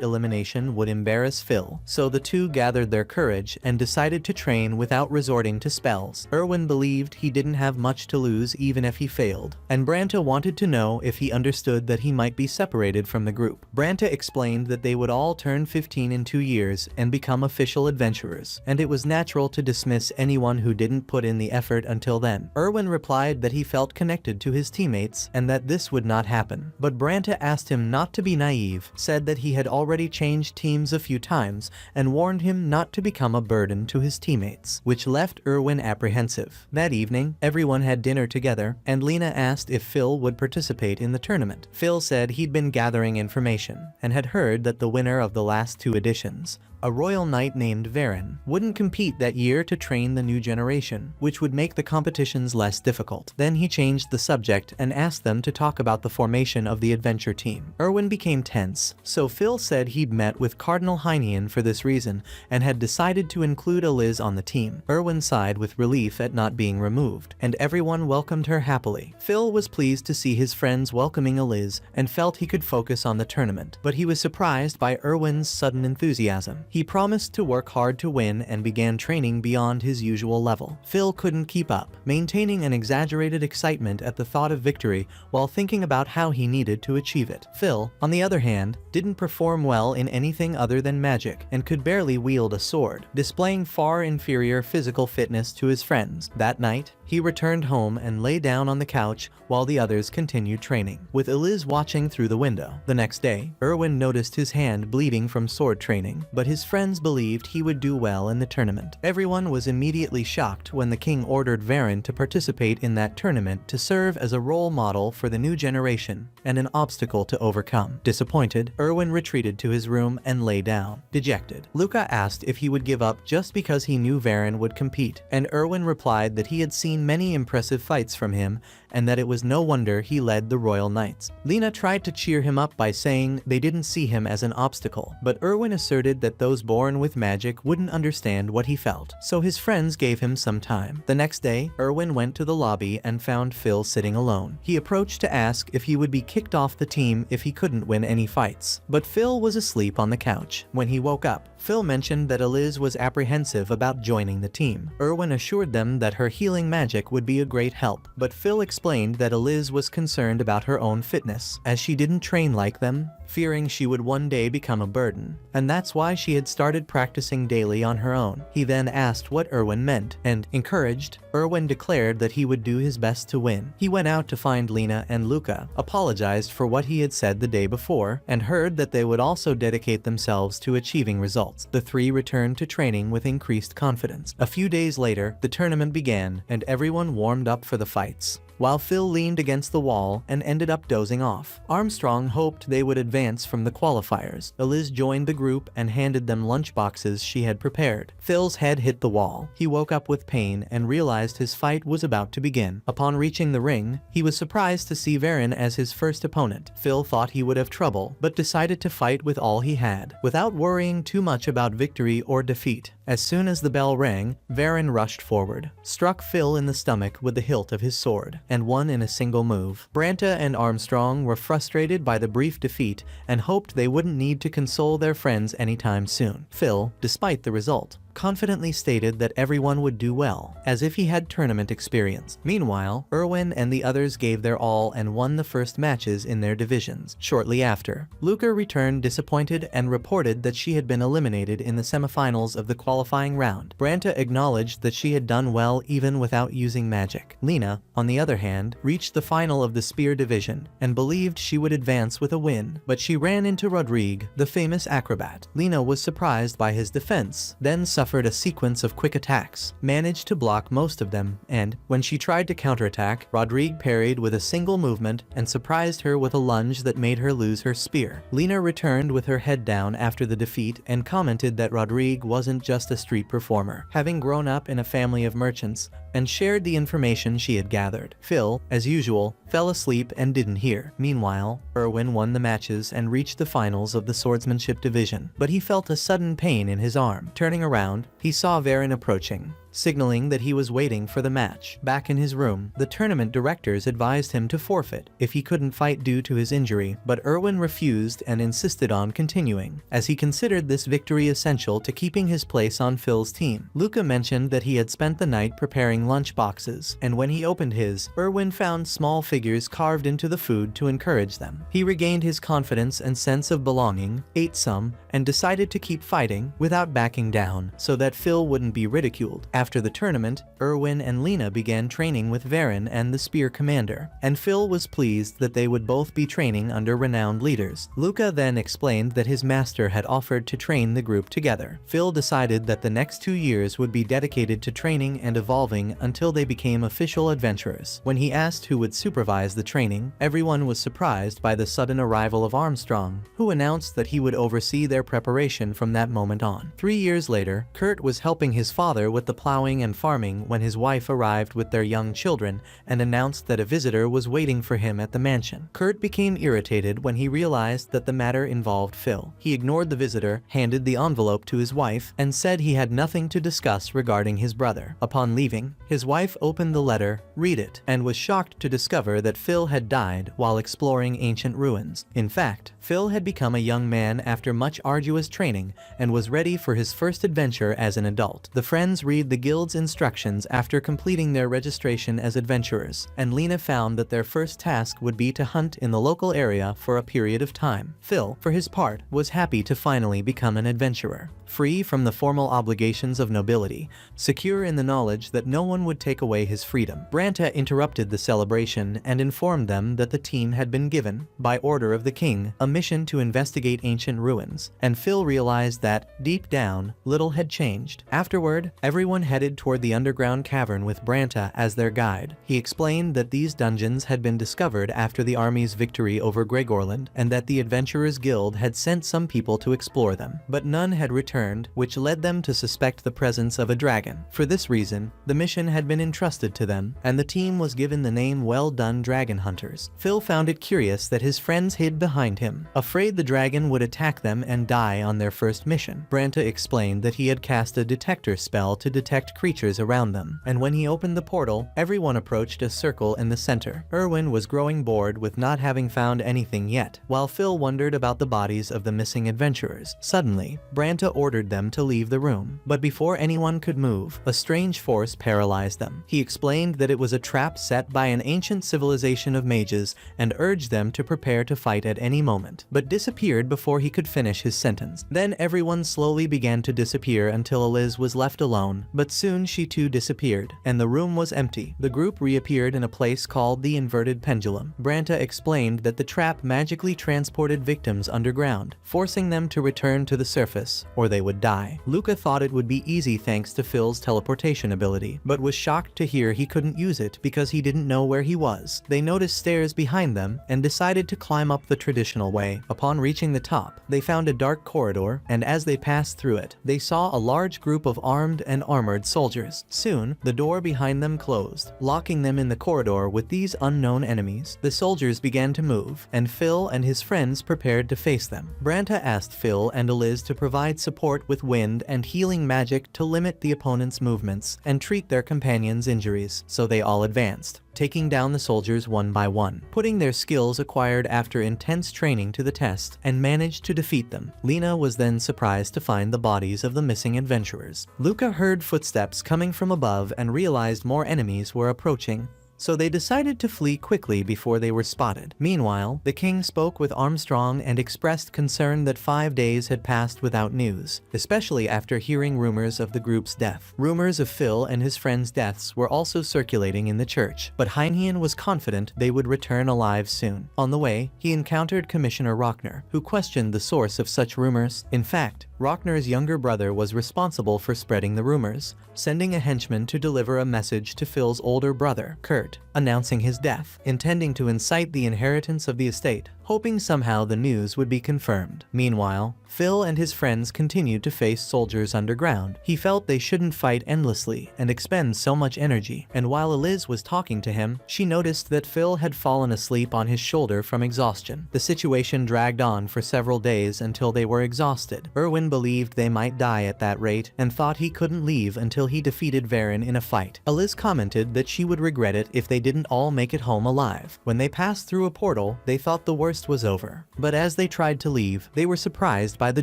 elimination would embarrass Phil, so the two gathered their courage and decided to train without resorting to spells. Erwin believed he didn't have much to lose even if he failed, and Branta wanted to know if he understood that he might be separated from the group. Branta explained that they would all turn 15 in 2 years and become official adventurers, and it was natural to dismiss anyone who didn't put in the effort until then. Erwin replied that he felt connected to his teammates and that this would not happen, but Branta asked him not to be naive, said that he had already changed teams a few times, and warned him not to become a burden to his teammates, which left Erwin apprehensive. That evening, everyone had dinner together, and Lena asked if Phil would participate in the tournament. Phil said he'd been gathering information and had heard that the winner of the last 2 editions, a royal knight named Varen, wouldn't compete that year to train the new generation, which would make the competitions less difficult. Then he changed the subject and asked them to talk about the formation of the adventure team. Erwin became tense, so Phil said he'd met with Cardinal Heinheim for this reason and had decided to include Eliz on the team. Erwin sighed with relief at not being removed, and everyone welcomed her happily. Phil was pleased to see his friends welcoming Eliz others and felt he could focus on the tournament. But he was surprised by Erwin's sudden enthusiasm. He promised to work hard to win and began training beyond his usual level. Phil couldn't keep up, maintaining an exaggerated excitement at the thought of victory while thinking about how he needed to achieve it. Phil, on the other hand, didn't perform well in anything other than magic and could barely wield a sword, displaying far inferior physical fitness to his friends. That night, he returned home and lay down on the couch while the others continued training, with Eliz watching through the window. The next day, Erwin noticed his hand bleeding from sword training, but his friends believed he would do well in the tournament. Everyone was immediately shocked when the king ordered Varen to participate in that tournament to serve as a role model for the new generation and an obstacle to overcome. Disappointed, Erwin retreated to his room and lay down, dejected. Luca asked if he would give up just because he knew Varen would compete, and Erwin replied that he had seen many impressive fights from him and that it was no wonder he led the Royal Knights. Lena tried to cheer him up by saying they didn't see him as an obstacle, but Erwin asserted that those born with magic wouldn't understand what he felt, so his friends gave him some time. The next day, Erwin went to the lobby and found Phil sitting alone. He approached to ask if he would be kicked off the team if he couldn't win any fights, but Phil was asleep on the couch. When he woke up, Phil mentioned that Eliz was apprehensive about joining the team. Erwin assured them that her healing magic would be a great help, but Phil explained that Eliz was concerned about her own fitness, as she didn't train like them, fearing she would one day become a burden, and that's why she had started practicing daily on her own. He then asked what Erwin meant, and, encouraged, Erwin declared that he would do his best to win. He went out to find Lena and Luca, apologized for what he had said the day before, and heard that they would also dedicate themselves to achieving results. The three returned to training with increased confidence. A few days later, the tournament began, and everyone warmed up for the fights, while Phil leaned against the wall and ended up dozing off. Armstrong hoped they would advance from the qualifiers. Eliz joined the group and handed them lunchboxes she had prepared. Phil's head hit the wall. He woke up with pain and realized his fight was about to begin. Upon reaching the ring, he was surprised to see Varen as his first opponent. Phil thought he would have trouble, but decided to fight with all he had, without worrying too much about victory or defeat. As soon as the bell rang, Varen rushed forward, struck Phil in the stomach with the hilt of his sword, and won in a single move. Branta and Armstrong were frustrated by the brief defeat and hoped they wouldn't need to console their friends anytime soon. Phil, despite the result, confidently stated that everyone would do well, as if he had tournament experience. Meanwhile, Erwin and the others gave their all and won the first matches in their divisions. Shortly after, Luca returned disappointed and reported that she had been eliminated in the semifinals of the qualifying round. Branta acknowledged that she had done well even without using magic. Lena, on the other hand, reached the final of the spear division and believed she would advance with a win, but she ran into Rodrigue, the famous acrobat. Lena was surprised by his defense, then suffered a sequence of quick attacks, managed to block most of them, and, when she tried to counterattack, Rodrigue parried with a single movement and surprised her with a lunge that made her lose her spear. Lena returned with her head down after the defeat and commented that Rodrigue wasn't just a street performer, having grown up in a family of merchants, and shared the information she had gathered. Phil, as usual, fell asleep and didn't hear. Meanwhile, Erwin won the matches and reached the finals of the swordsmanship division, but he felt a sudden pain in his arm. Turning around, he saw Varen approaching, signaling that he was waiting for the match. Back in his room, the tournament directors advised him to forfeit if he couldn't fight due to his injury, but Erwin refused and insisted on continuing, as he considered this victory essential to keeping his place on Phil's team. Luca mentioned that he had spent the night preparing lunch boxes, and when he opened his, Erwin found small figures carved into the food to encourage them. He regained his confidence and sense of belonging, ate some, and decided to keep fighting without backing down, so that Phil wouldn't be ridiculed. After the tournament, Erwin and Lena began training with Varen and the Spear Commander, and Phil was pleased that they would both be training under renowned leaders. Luca then explained that his master had offered to train the group together. Phil decided that the next 2 years would be dedicated to training and evolving until they became official adventurers. When he asked who would supervise the training, everyone was surprised by the sudden arrival of Armstrong, who announced that he would oversee their preparation from that moment on. 3 years later, Kurt was helping his father with the plow plowing and farming when his wife arrived with their young children and announced that a visitor was waiting for him at the mansion. Kurt became irritated when he realized that the matter involved Phil. He ignored the visitor, handed the envelope to his wife, and said he had nothing to discuss regarding his brother. Upon leaving, his wife opened the letter, read it, and was shocked to discover that Phil had died while exploring ancient ruins. In fact, Phil had become a young man after much arduous training and was ready for his first adventure as an adult. The friends read the guild's instructions after completing their registration as adventurers, and Lena found that their first task would be to hunt in the local area for a period of time. Phil, for his part, was happy to finally become an adventurer, free from the formal obligations of nobility, secure in the knowledge that no one would take away his freedom. Branta interrupted the celebration and informed them that the team had been given, by order of the king, a mission to investigate ancient ruins, and Phil realized that, deep down, little had changed. Afterward, everyone headed toward the underground cavern with Branta as their guide. He explained that these dungeons had been discovered after the army's victory over Gregorland, and that the Adventurers Guild had sent some people to explore them, but none had returned, which led them to suspect the presence of a dragon. For this reason, the mission had been entrusted to them, and the team was given the name Well Done Dragon Hunters. Phil found it curious that his friends hid behind him, afraid the dragon would attack them and die on their first mission. Branta explained that he had cast a detector spell to detect creatures around them, and when he opened the portal, everyone approached a circle in the center. Erwin was growing bored with not having found anything yet, while Phil wondered about the bodies of the missing adventurers. Suddenly, Branta ordered them to leave the room, but before anyone could move, a strange force paralyzed them. He explained that it was a trap set by an ancient civilization of mages and urged them to prepare to fight at any moment, but disappeared before he could finish his sentence. Then everyone slowly began to disappear until Eliz was left alone, but soon she too disappeared, and the room was empty. The group reappeared in a place called the Inverted Pendulum. Branta explained that the trap magically transported victims underground, forcing them to return to the surface, or they would die. Luca thought it would be easy thanks to Phil's teleportation ability, but was shocked to hear he couldn't use it because he didn't know where he was. They noticed stairs behind them and decided to climb up the traditional way. Upon reaching the top, they found a dark corridor, and as they passed through it, they saw a large group of armed and armored soldiers. Soon, the door behind them closed, locking them in the corridor with these unknown enemies. The soldiers began to move, and Phil and his friends prepared to face them. Branta asked Phil and Eliz to provide support with wind and healing magic to limit the opponent's movements and treat their companions' injuries, so they all advanced, taking down the soldiers one by one, putting their skills acquired after intense training to the test, and managed to defeat them. Lena was then surprised to find the bodies of the missing adventurers. Luca heard footsteps coming from above and realized more enemies were approaching, so they decided to flee quickly before they were spotted. Meanwhile, the king spoke with Armstrong and expressed concern that 5 days had passed without news, especially after hearing rumors of the group's death. Rumors of Phil and his friends' deaths were also circulating in the church, but Heinhian was confident they would return alive soon. On the way, he encountered Commissioner Rockner, who questioned the source of such rumors. In fact, Rockner's younger brother was responsible for spreading the rumors, sending a henchman to deliver a message to Phil's older brother, Kurt, announcing his death, intending to incite the inheritance of the estate, hoping somehow the news would be confirmed. Meanwhile, Phil and his friends continued to face soldiers underground. He felt they shouldn't fight endlessly and expend so much energy, and while Eliz was talking to him, she noticed that Phil had fallen asleep on his shoulder from exhaustion. The situation dragged on for several days until they were exhausted. Erwin believed they might die at that rate and thought he couldn't leave until he defeated Varen in a fight. Eliz commented that she would regret it if they didn't all make it home alive. When they passed through a portal, they thought the worst was over, but as they tried to leave, they were surprised by the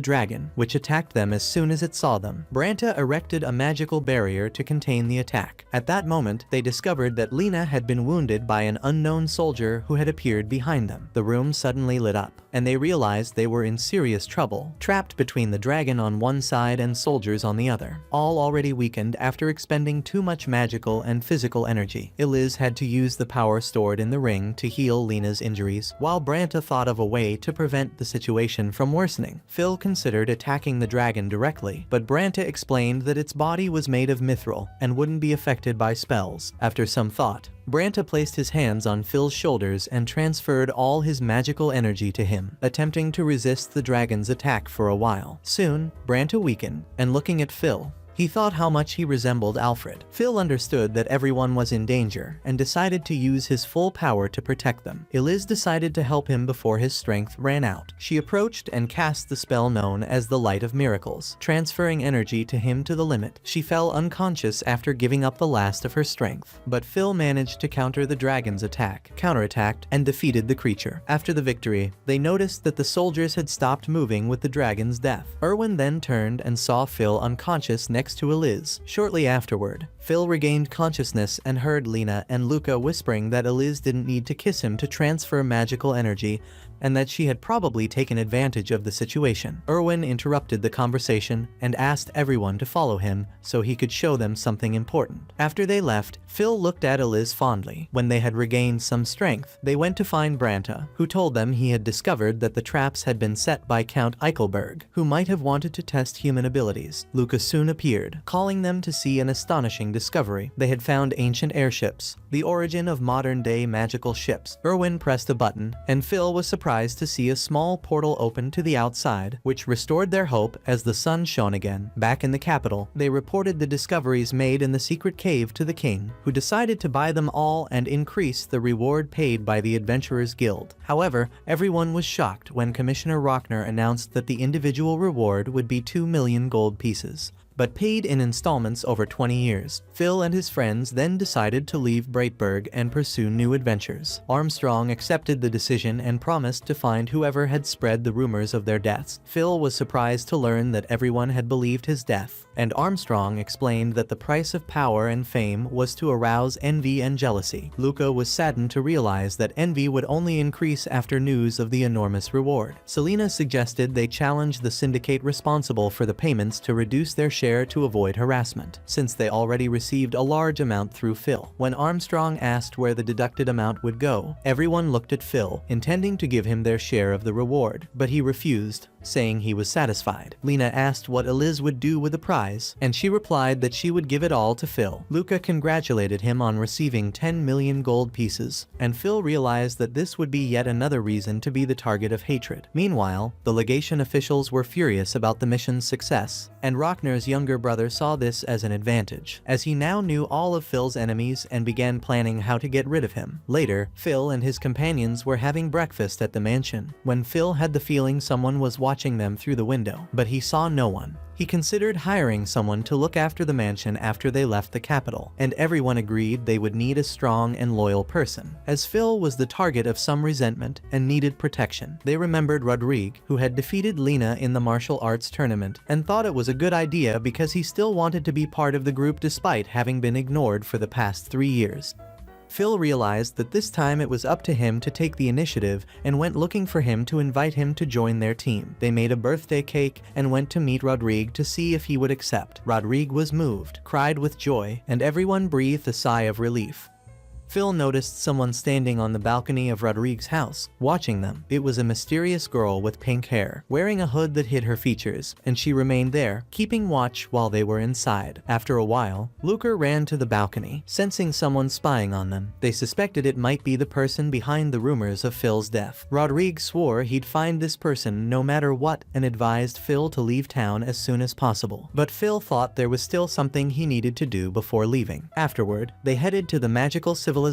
dragon, which attacked them as soon as it saw them. Branta erected a magical barrier to contain the attack. At that moment, they discovered that Lena had been wounded by an unknown soldier who had appeared behind them. The room suddenly lit up, and they realized they were in serious trouble, trapped between the dragon on one side and soldiers on the other, all already weakened after expending too much magical and physical energy. Eliz had to use the power stored in the ring to heal Lena's injuries, while Branta thought of a way to prevent the situation from worsening. Phil considered attacking the dragon directly, but Branta explained that its body was made of mithril and wouldn't be affected by spells. After some thought, Branta placed his hands on Phil's shoulders and transferred all his magical energy to him, attempting to resist the dragon's attack for a while. Soon, Branta weakened, and looking at Phil, He thought how much he resembled Alfred. Phil understood that everyone was in danger and decided to use his full power to protect them. Eliz decided to help him before his strength ran out. She approached and cast the spell known as the Light of Miracles, transferring energy to him to the limit. She fell unconscious after giving up the last of her strength, but Phil managed to counter the dragon's attack, counterattacked, and defeated the creature. After the victory, they noticed that the soldiers had stopped moving with the dragon's death. Erwin then turned and saw Phil unconscious next to Eliz. Shortly afterward, Phil regained consciousness and heard Lena and Luca whispering that Eliz didn't need to kiss him to transfer magical energy, and that she had probably taken advantage of the situation. Erwin interrupted the conversation and asked everyone to follow him so he could show them something important. After they left, Phil looked at Eliz fondly. When they had regained some strength, they went to find Branta, who told them he had discovered that the traps had been set by Count Eichelberg, who might have wanted to test human abilities. Luca soon appeared, calling them to see an astonishing discovery. They had found ancient airships, the origin of modern-day magical ships. Erwin pressed a button, and Phil was surprised to see a small portal open to the outside, which restored their hope as the sun shone again. Back in the capital, they reported the discoveries made in the secret cave to the king, who decided to buy them all and increase the reward paid by the Adventurers Guild. However, everyone was shocked when Commissioner Rockner announced that the individual reward would be 2 million gold pieces, but paid in installments over 20 years. Phil and his friends then decided to leave Breitberg and pursue new adventures. Armstrong accepted the decision and promised to find whoever had spread the rumors of their deaths. Phil was surprised to learn that everyone had believed his death, and Armstrong explained that the price of power and fame was to arouse envy and jealousy. Luca was saddened to realize that envy would only increase after news of the enormous reward. Selena suggested they challenge the syndicate responsible for the payments to reduce their share to avoid harassment, since they already received a large amount through Phil. When Armstrong asked where the deducted amount would go, everyone looked at Phil, intending to give him their share of the reward, but he refused, saying he was satisfied. Lena asked what Eliz would do with the prize, and she replied that she would give it all to Phil. Luca congratulated him on receiving 10 million gold pieces, and Phil realized that this would be yet another reason to be the target of hatred. Meanwhile, the legation officials were furious about the mission's success, and Rockner's younger brother saw this as an advantage, as he now knew all of Phil's enemies and began planning how to get rid of him. Later, Phil and his companions were having breakfast at the mansion, when Phil had the feeling someone was watching them through the window, but he saw no one. He considered hiring someone to look after the mansion after they left the capital, and everyone agreed they would need a strong and loyal person, as Phil was the target of some resentment and needed protection. They remembered Rodrigue, who had defeated Lena in the martial arts tournament, and thought it was a good idea because he still wanted to be part of the group despite having been ignored for the past 3 years. Phil realized that this time it was up to him to take the initiative and went looking for him to invite him to join their team. They made a birthday cake and went to meet Rodrigue to see if he would accept. Rodrigue was moved, cried with joy, and everyone breathed a sigh of relief. Phil noticed someone standing on the balcony of Rodrigue's house, watching them. It was a mysterious girl with pink hair, wearing a hood that hid her features, and she remained there, keeping watch while they were inside. After a while, Luca ran to the balcony, sensing someone spying on them. They suspected it might be the person behind the rumors of Phil's death. Rodrigue swore he'd find this person no matter what and advised Phil to leave town as soon as possible. But Phil thought there was still something he needed to do before leaving. Afterward, they headed to the magical civilization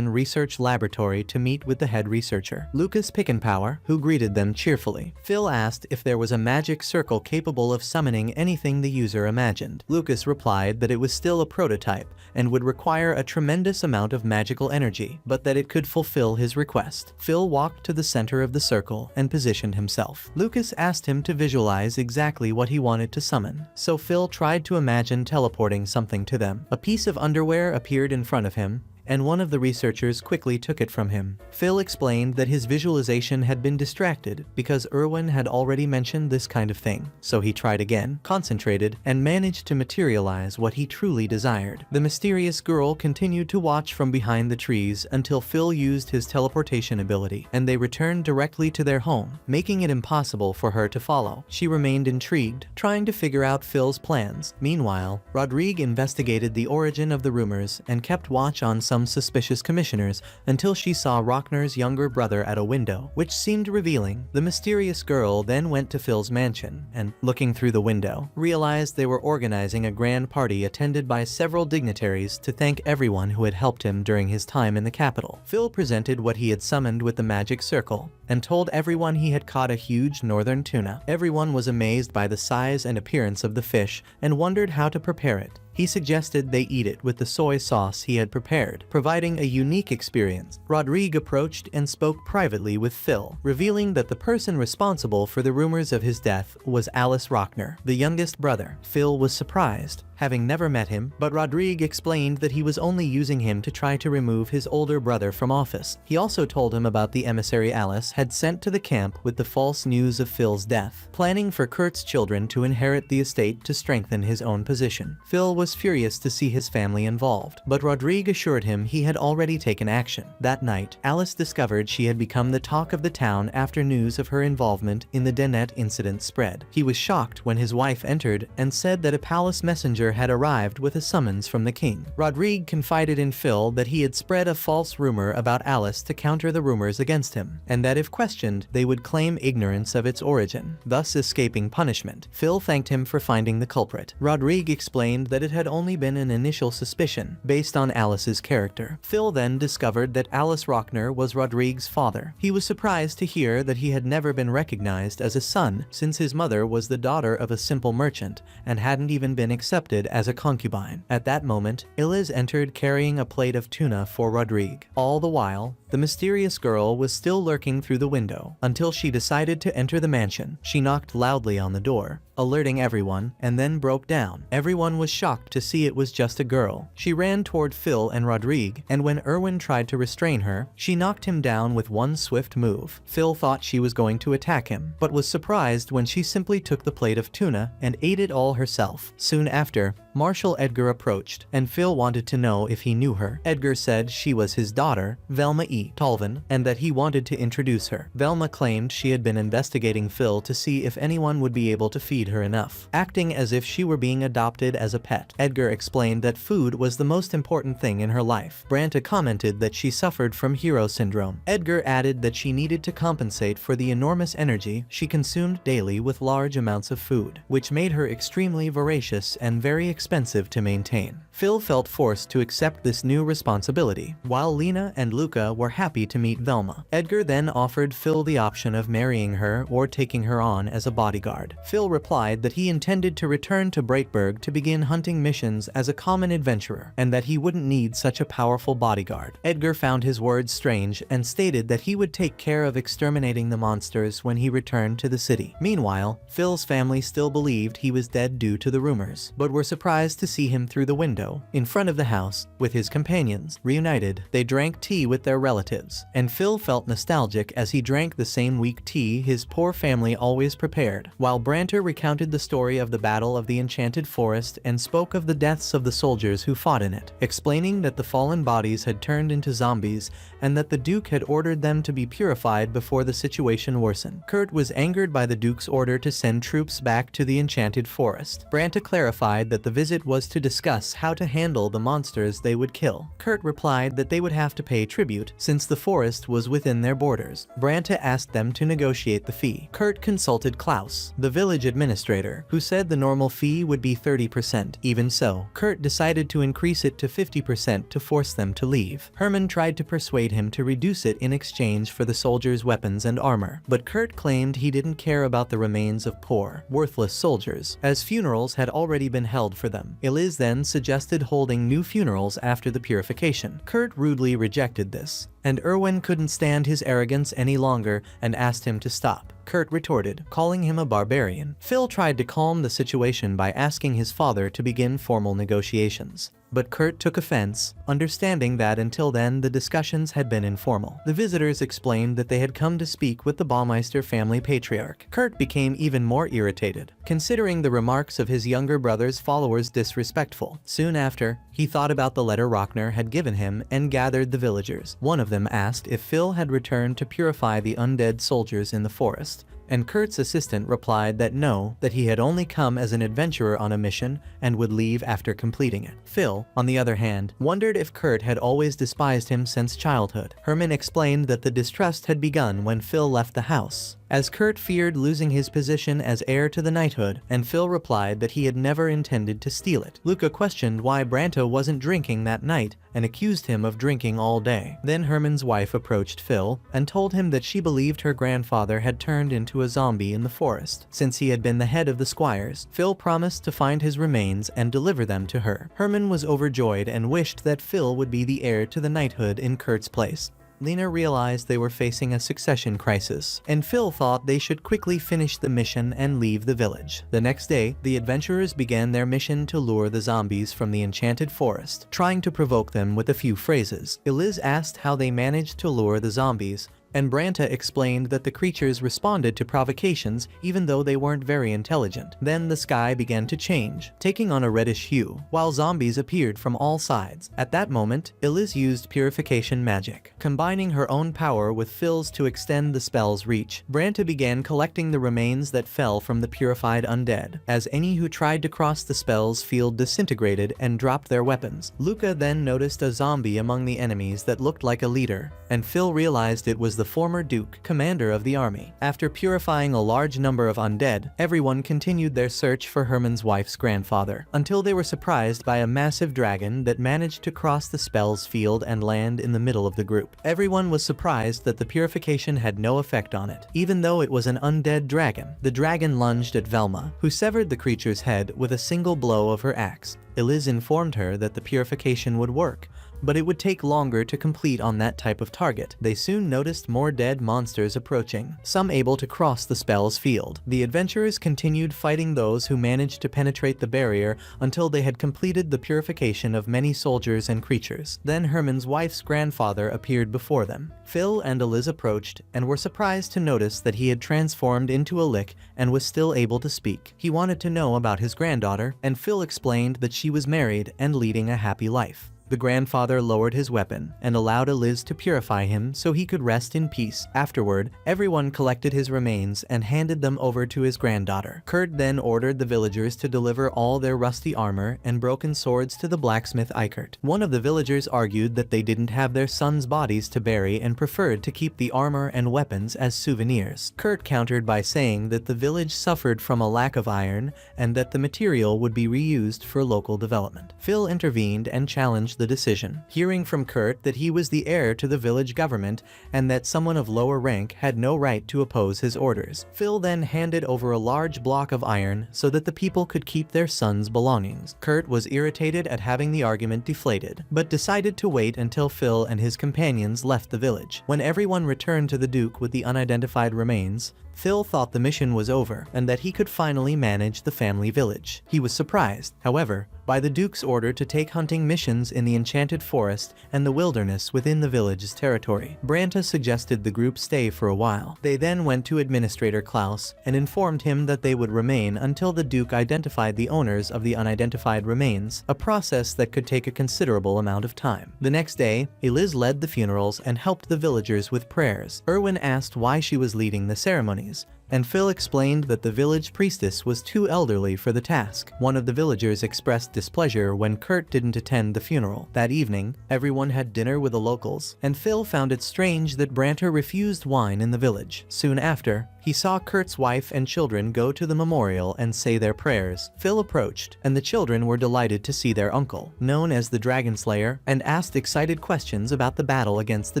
research laboratory to meet with the head researcher, Lucas Pickenpower, who greeted them cheerfully. Phil asked if there was a magic circle capable of summoning anything the user imagined. Lucas replied that it was still a prototype and would require a tremendous amount of magical energy, but that it could fulfill his request. Phil walked to the center of the circle and positioned himself. Lucas asked him to visualize exactly what he wanted to summon, so Phil tried to imagine teleporting something to them. A piece of underwear appeared in front of him, and one of the researchers quickly took it from him. Phil explained that his visualization had been distracted because Erwin had already mentioned this kind of thing, so he tried again, concentrated, and managed to materialize what he truly desired. The mysterious girl continued to watch from behind the trees until Phil used his teleportation ability, and they returned directly to their home, making it impossible for her to follow. She remained intrigued, trying to figure out Phil's plans. Meanwhile, Rodrigue investigated the origin of the rumors and kept watch on some some suspicious commissioners until she saw Rockner's younger brother at a window, which seemed revealing. The mysterious girl then went to Phil's mansion and, looking through the window, realized they were organizing a grand party attended by several dignitaries to thank everyone who had helped him during his time in the capital. Phil presented what he had summoned with the magic circle and told everyone he had caught a huge northern tuna. Everyone was amazed by the size and appearance of the fish and wondered how to prepare it. He suggested they eat it with the soy sauce he had prepared, providing a unique experience. Rodrigue approached and spoke privately with Phil, revealing that the person responsible for the rumors of his death was Alice Rockner, the youngest brother. Phil was surprised, having never met him, but Rodrigue explained that he was only using him to try to remove his older brother from office. He also told him about the emissary Alice had sent to the camp with the false news of Phil's death, planning for Kurt's children to inherit the estate to strengthen his own position. Phil was furious to see his family involved, but Rodrigue assured him he had already taken action. That night, Alice discovered she had become the talk of the town after news of her involvement in the Denet incident spread. He was shocked when his wife entered and said that a palace messenger had arrived with a summons from the king. Rodrigue confided in Phil that he had spread a false rumor about Alice to counter the rumors against him, and that if questioned, they would claim ignorance of its origin, thus escaping punishment. Phil thanked him for finding the culprit. Rodrigue explained that it had only been an initial suspicion, based on Alice's character. Phil then discovered that Alice Rockner was Rodrigue's father. He was surprised to hear that he had never been recognized as a son, since his mother was the daughter of a simple merchant, and hadn't even been accepted as a concubine. At that moment, Eliz entered carrying a plate of tuna for Rodrigue. All the while, the mysterious girl was still lurking through the window, until she decided to enter the mansion. She knocked loudly on the door, alerting everyone, and then broke down. Everyone was shocked to see it was just a girl. She ran toward Phil and Rodrigue, and when Erwin tried to restrain her, she knocked him down with one swift move. Phil thought she was going to attack him, but was surprised when she simply took the plate of tuna and ate it all herself. Soon after, Marshal Edgar approached, and Phil wanted to know if he knew her. Edgar said she was his daughter, Velma E. Tolvin, and that he wanted to introduce her. Velma claimed she had been investigating Phil to see if anyone would be able to feed her enough, acting as if she were being adopted as a pet. Edgar explained that food was the most important thing in her life. Branta commented that she suffered from hero syndrome. Edgar added that she needed to compensate for the enormous energy she consumed daily with large amounts of food, which made her extremely voracious and very expensive to maintain. Phil felt forced to accept this new responsibility, while Lena and Luca were happy to meet Velma. Edgar then offered Phil the option of marrying her or taking her on as a bodyguard. Phil replied that he intended to return to Breitberg to begin hunting missions as a common adventurer, and that he wouldn't need such a powerful bodyguard. Edgar found his words strange and stated that he would take care of exterminating the monsters when he returned to the city. Meanwhile, Phil's family still believed he was dead due to the rumors, but were surprised to see him through the window in front of the house with his companions. Reunited, they drank tea with their relatives, and Phil felt nostalgic as he drank the same weak tea his poor family always prepared, while Branter recounted the story of the Battle of the Enchanted Forest and spoke of the deaths of the soldiers who fought in it, explaining that the fallen bodies had turned into zombies and that the Duke had ordered them to be purified before the situation worsened. Kurt was angered by the Duke's order to send troops back to the Enchanted Forest. Branta clarified that the visit was to discuss how to handle the monsters they would kill. Kurt replied that they would have to pay tribute since the forest was within their borders. Branta asked them to negotiate the fee. Kurt consulted Klaus, the village administrator, who said the normal fee would be 30%. Even so, Kurt decided to increase it to 50% to force them to leave. Herman tried to persuade him to reduce it in exchange for the soldiers' weapons and armor, but Kurt claimed he didn't care about the remains of poor, worthless soldiers, as funerals had already been held for them. Eliz then suggested holding new funerals after the purification. Kurt rudely rejected this, and Erwin couldn't stand his arrogance any longer and asked him to stop. Kurt retorted, calling him a barbarian. Phil tried to calm the situation by asking his father to begin formal negotiations, but Kurt took offense, understanding that until then the discussions had been informal. The visitors explained that they had come to speak with the Baumeister family patriarch. Kurt became even more irritated, considering the remarks of his younger brother's followers disrespectful. Soon after, he thought about the letter Rockner had given him and gathered the villagers. One of them asked if Phil had returned to purify the undead soldiers in the forest, and Kurt's assistant replied that no, that he had only come as an adventurer on a mission and would leave after completing it. Phil, on the other hand, wondered if Kurt had always despised him since childhood. Herman explained that the distrust had begun when Phil left the house, as Kurt feared losing his position as heir to the knighthood, and Phil replied that he had never intended to steal it. Luca questioned why Branta wasn't drinking that night and accused him of drinking all day. Then Herman's wife approached Phil and told him that she believed her grandfather had turned into a zombie in the forest. Since he had been the head of the squires, Phil promised to find his remains and deliver them to her. Herman was overjoyed and wished that Phil would be the heir to the knighthood in Kurt's place. Lena realized they were facing a succession crisis, and Phil thought they should quickly finish the mission and leave the village. The next day, the adventurers began their mission to lure the zombies from the enchanted forest, trying to provoke them with a few phrases. Eliz asked how they managed to lure the zombies, and Branta explained that the creatures responded to provocations even though they weren't very intelligent. Then the sky began to change, taking on a reddish hue, while zombies appeared from all sides. At that moment, Eliz used purification magic, combining her own power with Phil's to extend the spell's reach. Branta began collecting the remains that fell from the purified undead, as any who tried to cross the spell's field disintegrated and dropped their weapons. Luca then noticed a zombie among the enemies that looked like a leader, and Phil realized it was the former Duke, commander of the army. After purifying a large number of undead, everyone continued their search for Herman's wife's grandfather, until they were surprised by a massive dragon that managed to cross the spell's field and land in the middle of the group. Everyone was surprised that the purification had no effect on it, even though it was an undead dragon. The dragon lunged at Velma, who severed the creature's head with a single blow of her axe. Eliz informed her that the purification would work, but it would take longer to complete on that type of target. They soon noticed more dead monsters approaching, some able to cross the spell's field. The adventurers continued fighting those who managed to penetrate the barrier until they had completed the purification of many soldiers and creatures. Then Herman's wife's grandfather appeared before them. Phil and Eliz approached and were surprised to notice that he had transformed into a lick and was still able to speak. He wanted to know about his granddaughter, and Phil explained that she was married and leading a happy life. The grandfather lowered his weapon and allowed Eliz to purify him so he could rest in peace. Afterward, everyone collected his remains and handed them over to his granddaughter. Kurt then ordered the villagers to deliver all their rusty armor and broken swords to the blacksmith Eichert. One of the villagers argued that they didn't have their sons' bodies to bury and preferred to keep the armor and weapons as souvenirs. Kurt countered by saying that the village suffered from a lack of iron and that the material would be reused for local development. Phil intervened and challenged the decision, hearing from Kurt that he was the heir to the village government and that someone of lower rank had no right to oppose his orders. Phil then handed over a large block of iron so that the people could keep their sons' belongings. Kurt was irritated at having the argument deflated, but decided to wait until Phil and his companions left the village. When everyone returned to the Duke with the unidentified remains, Phil thought the mission was over and that he could finally manage the family village. He was surprised, however, by the Duke's order to take hunting missions in the enchanted forest and the wilderness within the village's territory. Branta suggested the group stay for a while. They then went to Administrator Klaus and informed him that they would remain until the Duke identified the owners of the unidentified remains, a process that could take a considerable amount of time. The next day, Eliz led the funerals and helped the villagers with prayers. Erwin asked why she was leading the ceremonies, and Phil explained that the village priestess was too elderly for the task. One of the villagers expressed displeasure when Kurt didn't attend the funeral. That evening, everyone had dinner with the locals, and Phil found it strange that Branta refused wine in the village. Soon after, he saw Kurt's wife and children go to the memorial and say their prayers. Phil approached, and the children were delighted to see their uncle, known as the Dragon Slayer, and asked excited questions about the battle against the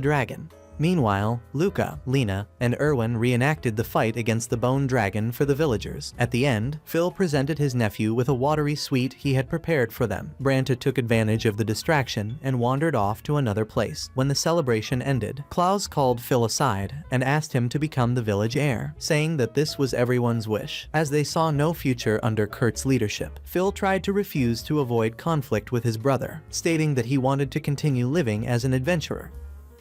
dragon. Meanwhile, Luca, Lena, and Erwin reenacted the fight against the bone dragon for the villagers. At the end, Phil presented his nephew with a watery sweet he had prepared for them. Branta took advantage of the distraction and wandered off to another place. When the celebration ended, Klaus called Phil aside and asked him to become the village heir, saying that this was everyone's wish, as they saw no future under Kurt's leadership. Phil tried to refuse to avoid conflict with his brother, stating that he wanted to continue living as an adventurer.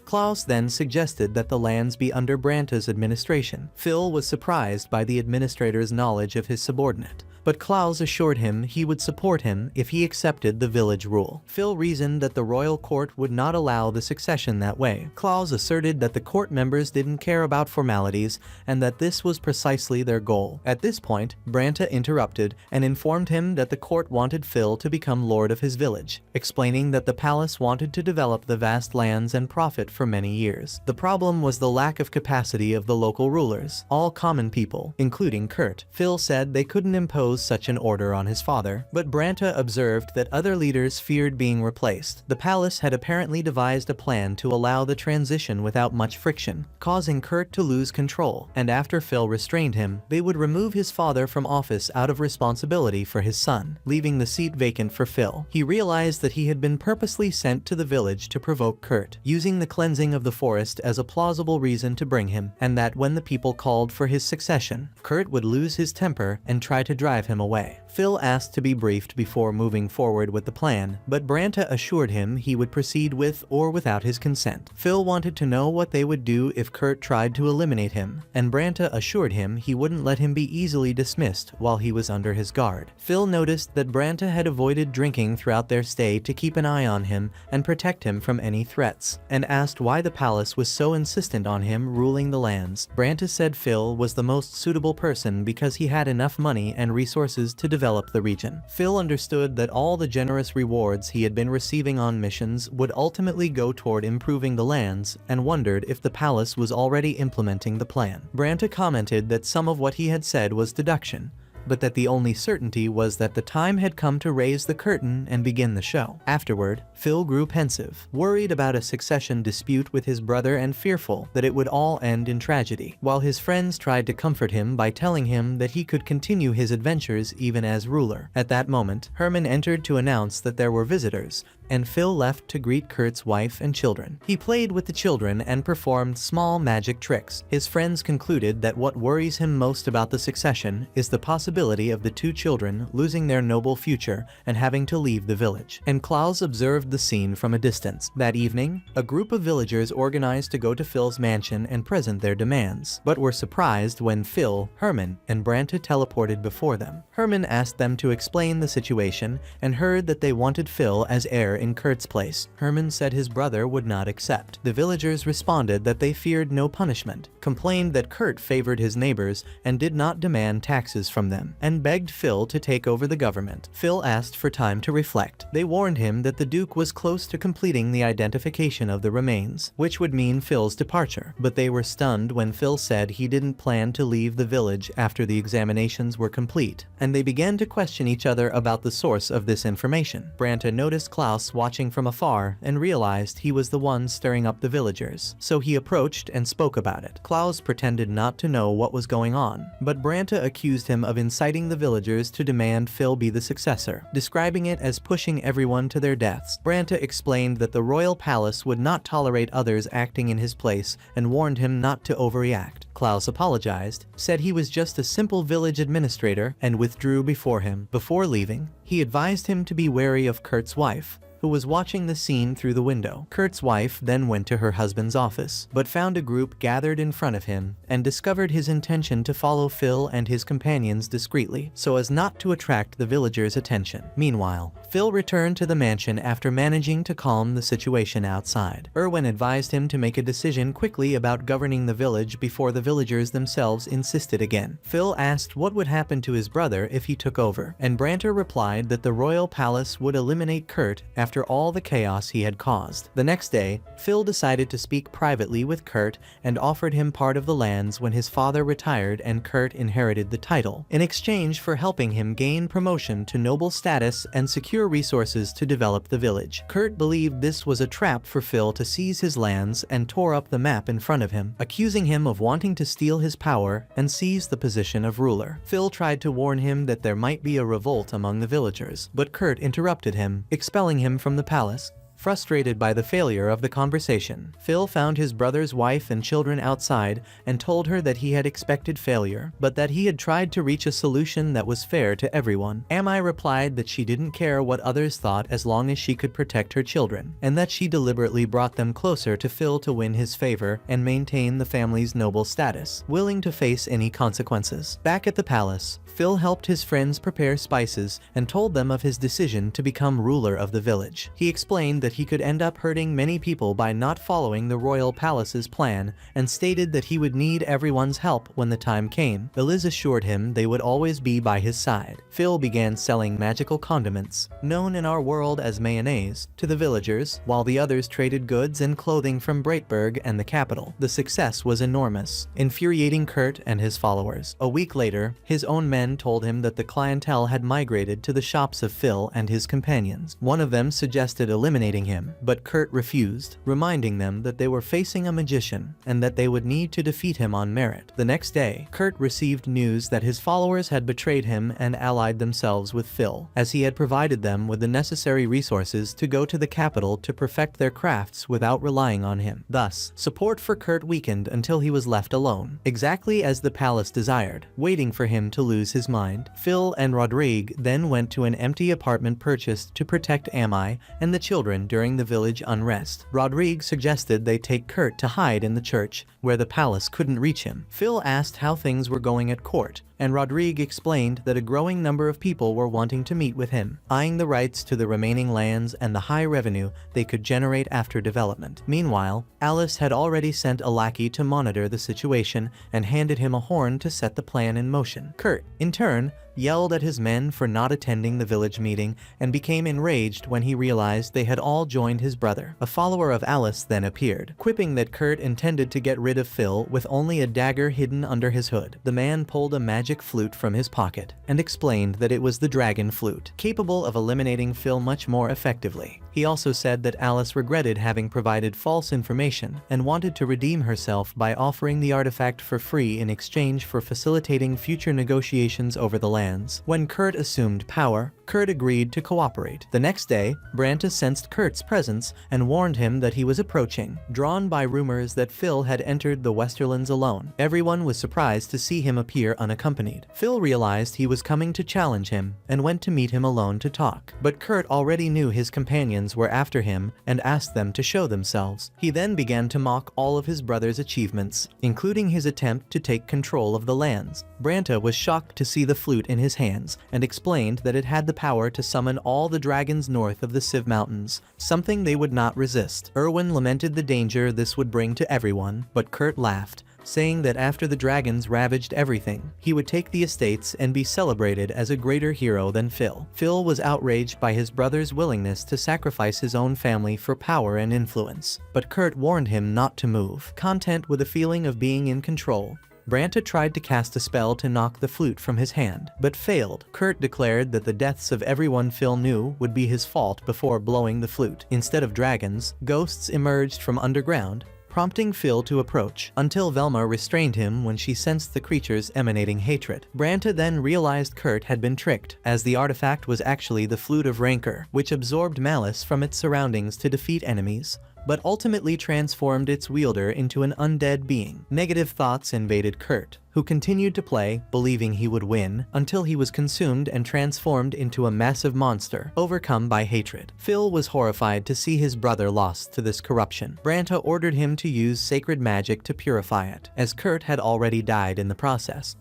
Klaus then suggested that the lands be under Branta's administration. Phil was surprised by the administrator's knowledge of his subordinate, but Klaus assured him he would support him if he accepted the village rule. Phil reasoned that the royal court would not allow the succession that way. Klaus asserted that the court members didn't care about formalities and that this was precisely their goal. At this point, Branta interrupted and informed him that the court wanted Phil to become lord of his village, explaining that the palace wanted to develop the vast lands and profit for many years. The problem was the lack of capacity of the local rulers, all common people, including Kurt. Phil said they couldn't impose such an order on his father, but Branta observed that other leaders feared being replaced. The palace had apparently devised a plan to allow the transition without much friction, causing Kurt to lose control, and after Phil restrained him, they would remove his father from office out of responsibility for his son, leaving the seat vacant for Phil. He realized that he had been purposely sent to the village to provoke Kurt, using the cleansing of the forest as a plausible reason to bring him, and that when the people called for his succession, Kurt would lose his temper and try to drive him away. Phil asked to be briefed before moving forward with the plan, but Branta assured him he would proceed with or without his consent. Phil wanted to know what they would do if Kurt tried to eliminate him, and Branta assured him he wouldn't let him be easily dismissed while he was under his guard. Phil noticed that Branta had avoided drinking throughout their stay to keep an eye on him and protect him from any threats, and asked why the palace was so insistent on him ruling the lands. Branta said Phil was the most suitable person because he had enough money and resources to develop the region. Phil understood that all the generous rewards he had been receiving on missions would ultimately go toward improving the lands, and wondered if the palace was already implementing the plan. Branta commented that some of what he had said was deduction, but that the only certainty was that the time had come to raise the curtain and begin the show. Afterward, Phil grew pensive, worried about a succession dispute with his brother and fearful that it would all end in tragedy, while his friends tried to comfort him by telling him that he could continue his adventures even as ruler. At that moment, Herman entered to announce that there were visitors, and Phil left to greet Kurt's wife and children. He played with the children and performed small magic tricks. His friends concluded that what worries him most about the succession is the possibility of the two children losing their noble future and having to leave the village. And Klaus observed the scene from a distance. That evening, a group of villagers organized to go to Phil's mansion and present their demands, but were surprised when Phil, Herman, and Branta teleported before them. Herman asked them to explain the situation and heard that they wanted Phil as heir in Kurt's place. Herman said his brother would not accept. The villagers responded that they feared no punishment, complained that Kurt favored his neighbors and did not demand taxes from them, and begged Phil to take over the government. Phil asked for time to reflect. They warned him that the Duke was close to completing the identification of the remains, which would mean Phil's departure, but they were stunned when Phil said he didn't plan to leave the village after the examinations were complete, and they began to question each other about the source of this information. Branta noticed Klaus watching from afar and realized he was the one stirring up the villagers, so he approached and spoke about it. Klaus pretended not to know what was going on, but Branta accused him of inciting the villagers to demand Phil be the successor, describing it as pushing everyone to their deaths. Branta explained that the royal palace would not tolerate others acting in his place and warned him not to overreact. Klaus apologized, said he was just a simple village administrator, and withdrew before him. Before leaving, he advised him to be wary of Kurt's wife, who was watching the scene through the window. Kurt's wife then went to her husband's office, but found a group gathered in front of him and discovered his intention to follow Phil and his companions discreetly, so as not to attract the villagers' attention. Meanwhile, Phil returned to the mansion after managing to calm the situation outside. Erwin advised him to make a decision quickly about governing the village before the villagers themselves insisted again. Phil asked what would happen to his brother if he took over, and Branta replied that the royal palace would eliminate Kurt after all the chaos he had caused. The next day, Phil decided to speak privately with Kurt and offered him part of the lands when his father retired and Kurt inherited the title, in exchange for helping him gain promotion to noble status and secure resources to develop the village. Kurt believed this was a trap for Phil to seize his lands and tore up the map in front of him, accusing him of wanting to steal his power and seize the position of ruler. Phil tried to warn him that there might be a revolt among the villagers, but Kurt interrupted him, expelling him from the palace Frustrated by the failure of the conversation, Phil found his brother's wife and children outside and told her that he had expected failure, but that he had tried to reach a solution that was fair to everyone. Amai replied that she didn't care what others thought as long as she could protect her children, and that she deliberately brought them closer to Phil to win his favor and maintain the family's noble status, willing to face any consequences. Back at the palace, Phil helped his friends prepare spices and told them of his decision to become ruler of the village. He explained that he could end up hurting many people by not following the royal palace's plan and stated that he would need everyone's help when the time came. Eliz assured him they would always be by his side. Phil began selling magical condiments, known in our world as mayonnaise, to the villagers, while the others traded goods and clothing from Breitberg and the capital. The success was enormous, infuriating Kurt and his followers. A week later, his own men told him that the clientele had migrated to the shops of Phil and his companions. One of them suggested eliminating him, but Kurt refused, reminding them that they were facing a magician and that they would need to defeat him on merit. The next day, Kurt received news that his followers had betrayed him and allied themselves with Phil, as he had provided them with the necessary resources to go to the capital to perfect their crafts without relying on him. Thus, support for Kurt weakened until he was left alone, exactly as the palace desired, waiting for him to lose his mind. Phil and Rodrigue then went to an empty apartment purchased to protect Amai and the children during the village unrest. Rodrigue suggested they take Kurt to hide in the church, where the palace couldn't reach him. Phil asked how things were going at court, and Rodrigue explained that a growing number of people were wanting to meet with him, eyeing the rights to the remaining lands and the high revenue they could generate after development. Meanwhile, Alice had already sent a lackey to monitor the situation and handed him a horn to set the plan in motion. Kurt, in turn, yelled at his men for not attending the village meeting and became enraged when he realized they had all joined his brother. A follower of Alice then appeared, quipping that Kurt intended to get rid of Phil with only a dagger hidden under his hood. The man pulled a magic flute from his pocket and explained that it was the dragon flute, capable of eliminating Phil much more effectively. He also said that Alice regretted having provided false information and wanted to redeem herself by offering the artifact for free in exchange for facilitating future negotiations over the land. When Kurt assumed power, Kurt agreed to cooperate. The next day, Branta sensed Kurt's presence and warned him that he was approaching, drawn by rumors that Phil had entered the Westerlands alone. Everyone was surprised to see him appear unaccompanied. Phil realized he was coming to challenge him and went to meet him alone to talk. But Kurt already knew his companions were after him and asked them to show themselves. He then began to mock all of his brother's achievements, including his attempt to take control of the lands. Branta was shocked to see the flute in his hands and explained that it had the power to summon all the dragons north of the Civ Mountains, something they would not resist. Erwin lamented the danger this would bring to everyone, but Kurt laughed, saying that after the dragons ravaged everything, he would take the estates and be celebrated as a greater hero than Phil. Phil was outraged by his brother's willingness to sacrifice his own family for power and influence, but Kurt warned him not to move. Content with a feeling of being in control, Branta tried to cast a spell to knock the flute from his hand, but failed. Kurt declared that the deaths of everyone Phil knew would be his fault before blowing the flute. Instead of dragons, ghosts emerged from underground, prompting Phil to approach, until Velma restrained him when she sensed the creatures emanating hatred. Branta then realized Kurt had been tricked, as the artifact was actually the Flute of Rancor, which absorbed malice from its surroundings to defeat enemies, but ultimately transformed its wielder into an undead being. Negative thoughts invaded Kurt, who continued to play, believing he would win, until he was consumed and transformed into a massive monster, overcome by hatred. Phil was horrified to see his brother lost to this corruption. Branta ordered him to use sacred magic to purify it, as Kurt had already died in the process.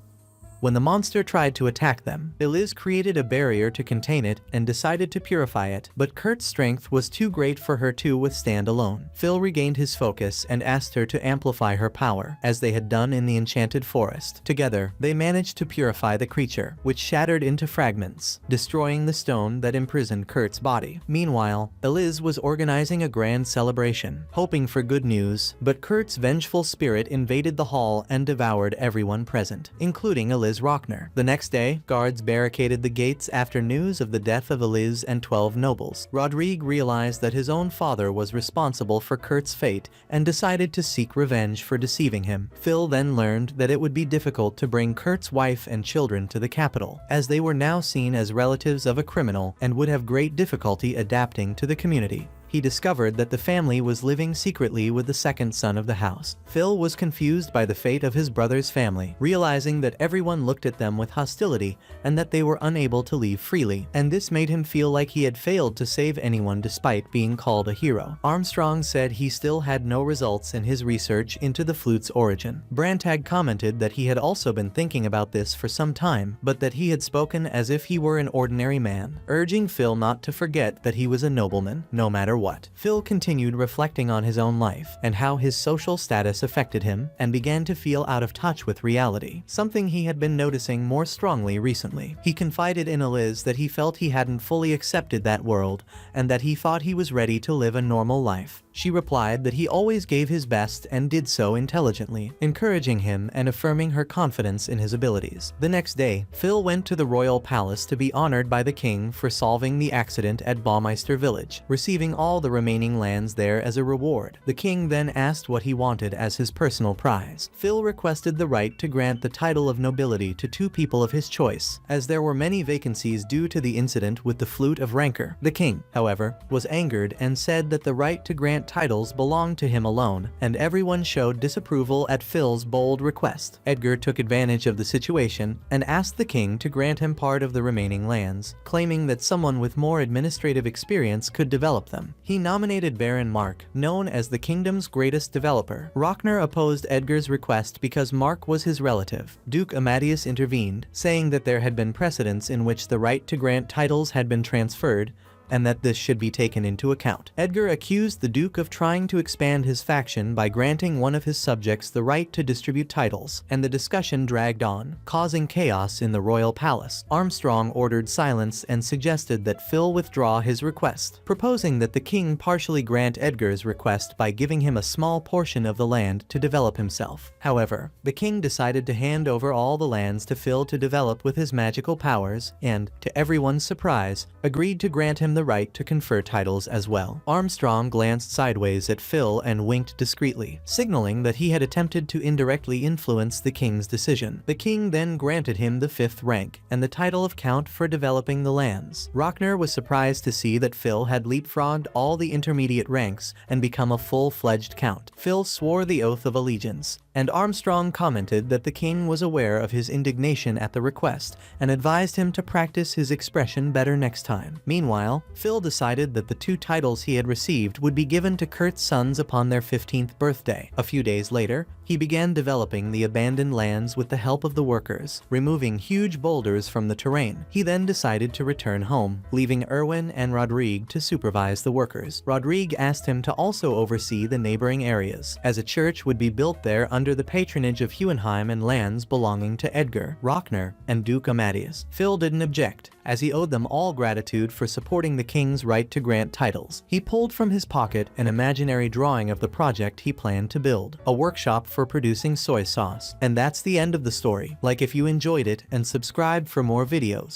When the monster tried to attack them, Eliz created a barrier to contain it and decided to purify it, but Kurt's strength was too great for her to withstand alone. Phil regained his focus and asked her to amplify her power, as they had done in the Enchanted Forest. Together, they managed to purify the creature, which shattered into fragments, destroying the stone that imprisoned Kurt's body. Meanwhile, Eliz was organizing a grand celebration, hoping for good news, but Kurt's vengeful spirit invaded the hall and devoured everyone present, including Eliz Rockner. The next day, guards barricaded the gates after news of the death of Eliz and 12 nobles. Rodrigue realized that his own father was responsible for Kurt's fate and decided to seek revenge for deceiving him. Phil then learned that it would be difficult to bring Kurt's wife and children to the capital, as they were now seen as relatives of a criminal and would have great difficulty adapting to the community. he discovered that the family was living secretly with the second son of the house. Phil was confused by the fate of his brother's family, realizing that everyone looked at them with hostility and that they were unable to leave freely, and this made him feel like he had failed to save anyone despite being called a hero. Armstrong said he still had no results in his research into the flute's origin. Brantag commented that he had also been thinking about this for some time, but that he had spoken as if he were an ordinary man, urging Phil not to forget that he was a nobleman, no matter what. Phil continued reflecting on his own life and how his social status affected him, and began to feel out of touch with reality, something he had been noticing more strongly recently. He confided in Eliz that he felt he hadn't fully accepted that world, and that he thought he was ready to live a normal life. She replied that he always gave his best and did so intelligently, encouraging him and affirming her confidence in his abilities. The next day, Phil went to the royal palace to be honored by the king for solving the accident at Baumeister village, receiving all the remaining lands there as a reward. The king then asked what he wanted as his personal prize. Phil requested the right to grant the title of nobility to 2 people of his choice, as there were many vacancies due to the incident with the flute of rancor. The king, however, was angered and said that the right to grant titles belonged to him alone, and everyone showed disapproval at Phil's bold request. Edgar took advantage of the situation and asked the king to grant him part of the remaining lands, claiming that someone with more administrative experience could develop them. He nominated Baron Mark, known as the kingdom's greatest developer. Rockner opposed Edgar's request because Mark was his relative. Duke Amadeus intervened, saying that there had been precedents in which the right to grant titles had been transferred, and that this should be taken into account. Edgar accused the Duke of trying to expand his faction by granting one of his subjects the right to distribute titles, and the discussion dragged on, causing chaos in the royal palace. Armstrong ordered silence and suggested that Phil withdraw his request, proposing that the king partially grant Edgar's request by giving him a small portion of the land to develop himself. However, the king decided to hand over all the lands to Phil to develop with his magical powers, and, to everyone's surprise, agreed to grant him the right to confer titles as well. Armstrong glanced sideways at Phil and winked discreetly, signaling that he had attempted to indirectly influence the king's decision. The king then granted him the 5th rank and the title of Count for developing the lands. Rockner was surprised to see that Phil had leapfrogged all the intermediate ranks and become a full-fledged count. Phil swore the oath of allegiance, and Armstrong commented that the king was aware of his indignation at the request and advised him to practice his expression better next time. Meanwhile, Phil decided that the 2 titles he had received would be given to Kurt's sons upon their 15th birthday. A few days later, he began developing the abandoned lands with the help of the workers, removing huge boulders from the terrain. He then decided to return home, leaving Erwin and Rodrigue to supervise the workers. Rodrigue asked him to also oversee the neighboring areas, as a church would be built there under the patronage of Hohenheim and lands belonging to Edgar, Rockner, and Duke Amadeus. Phil didn't object, as he owed them all gratitude for supporting the king's right to grant titles. He pulled from his pocket an imaginary drawing of the project he planned to build, a workshop for producing soy sauce. And that's the end of the story. Like if you enjoyed it, and subscribe for more videos.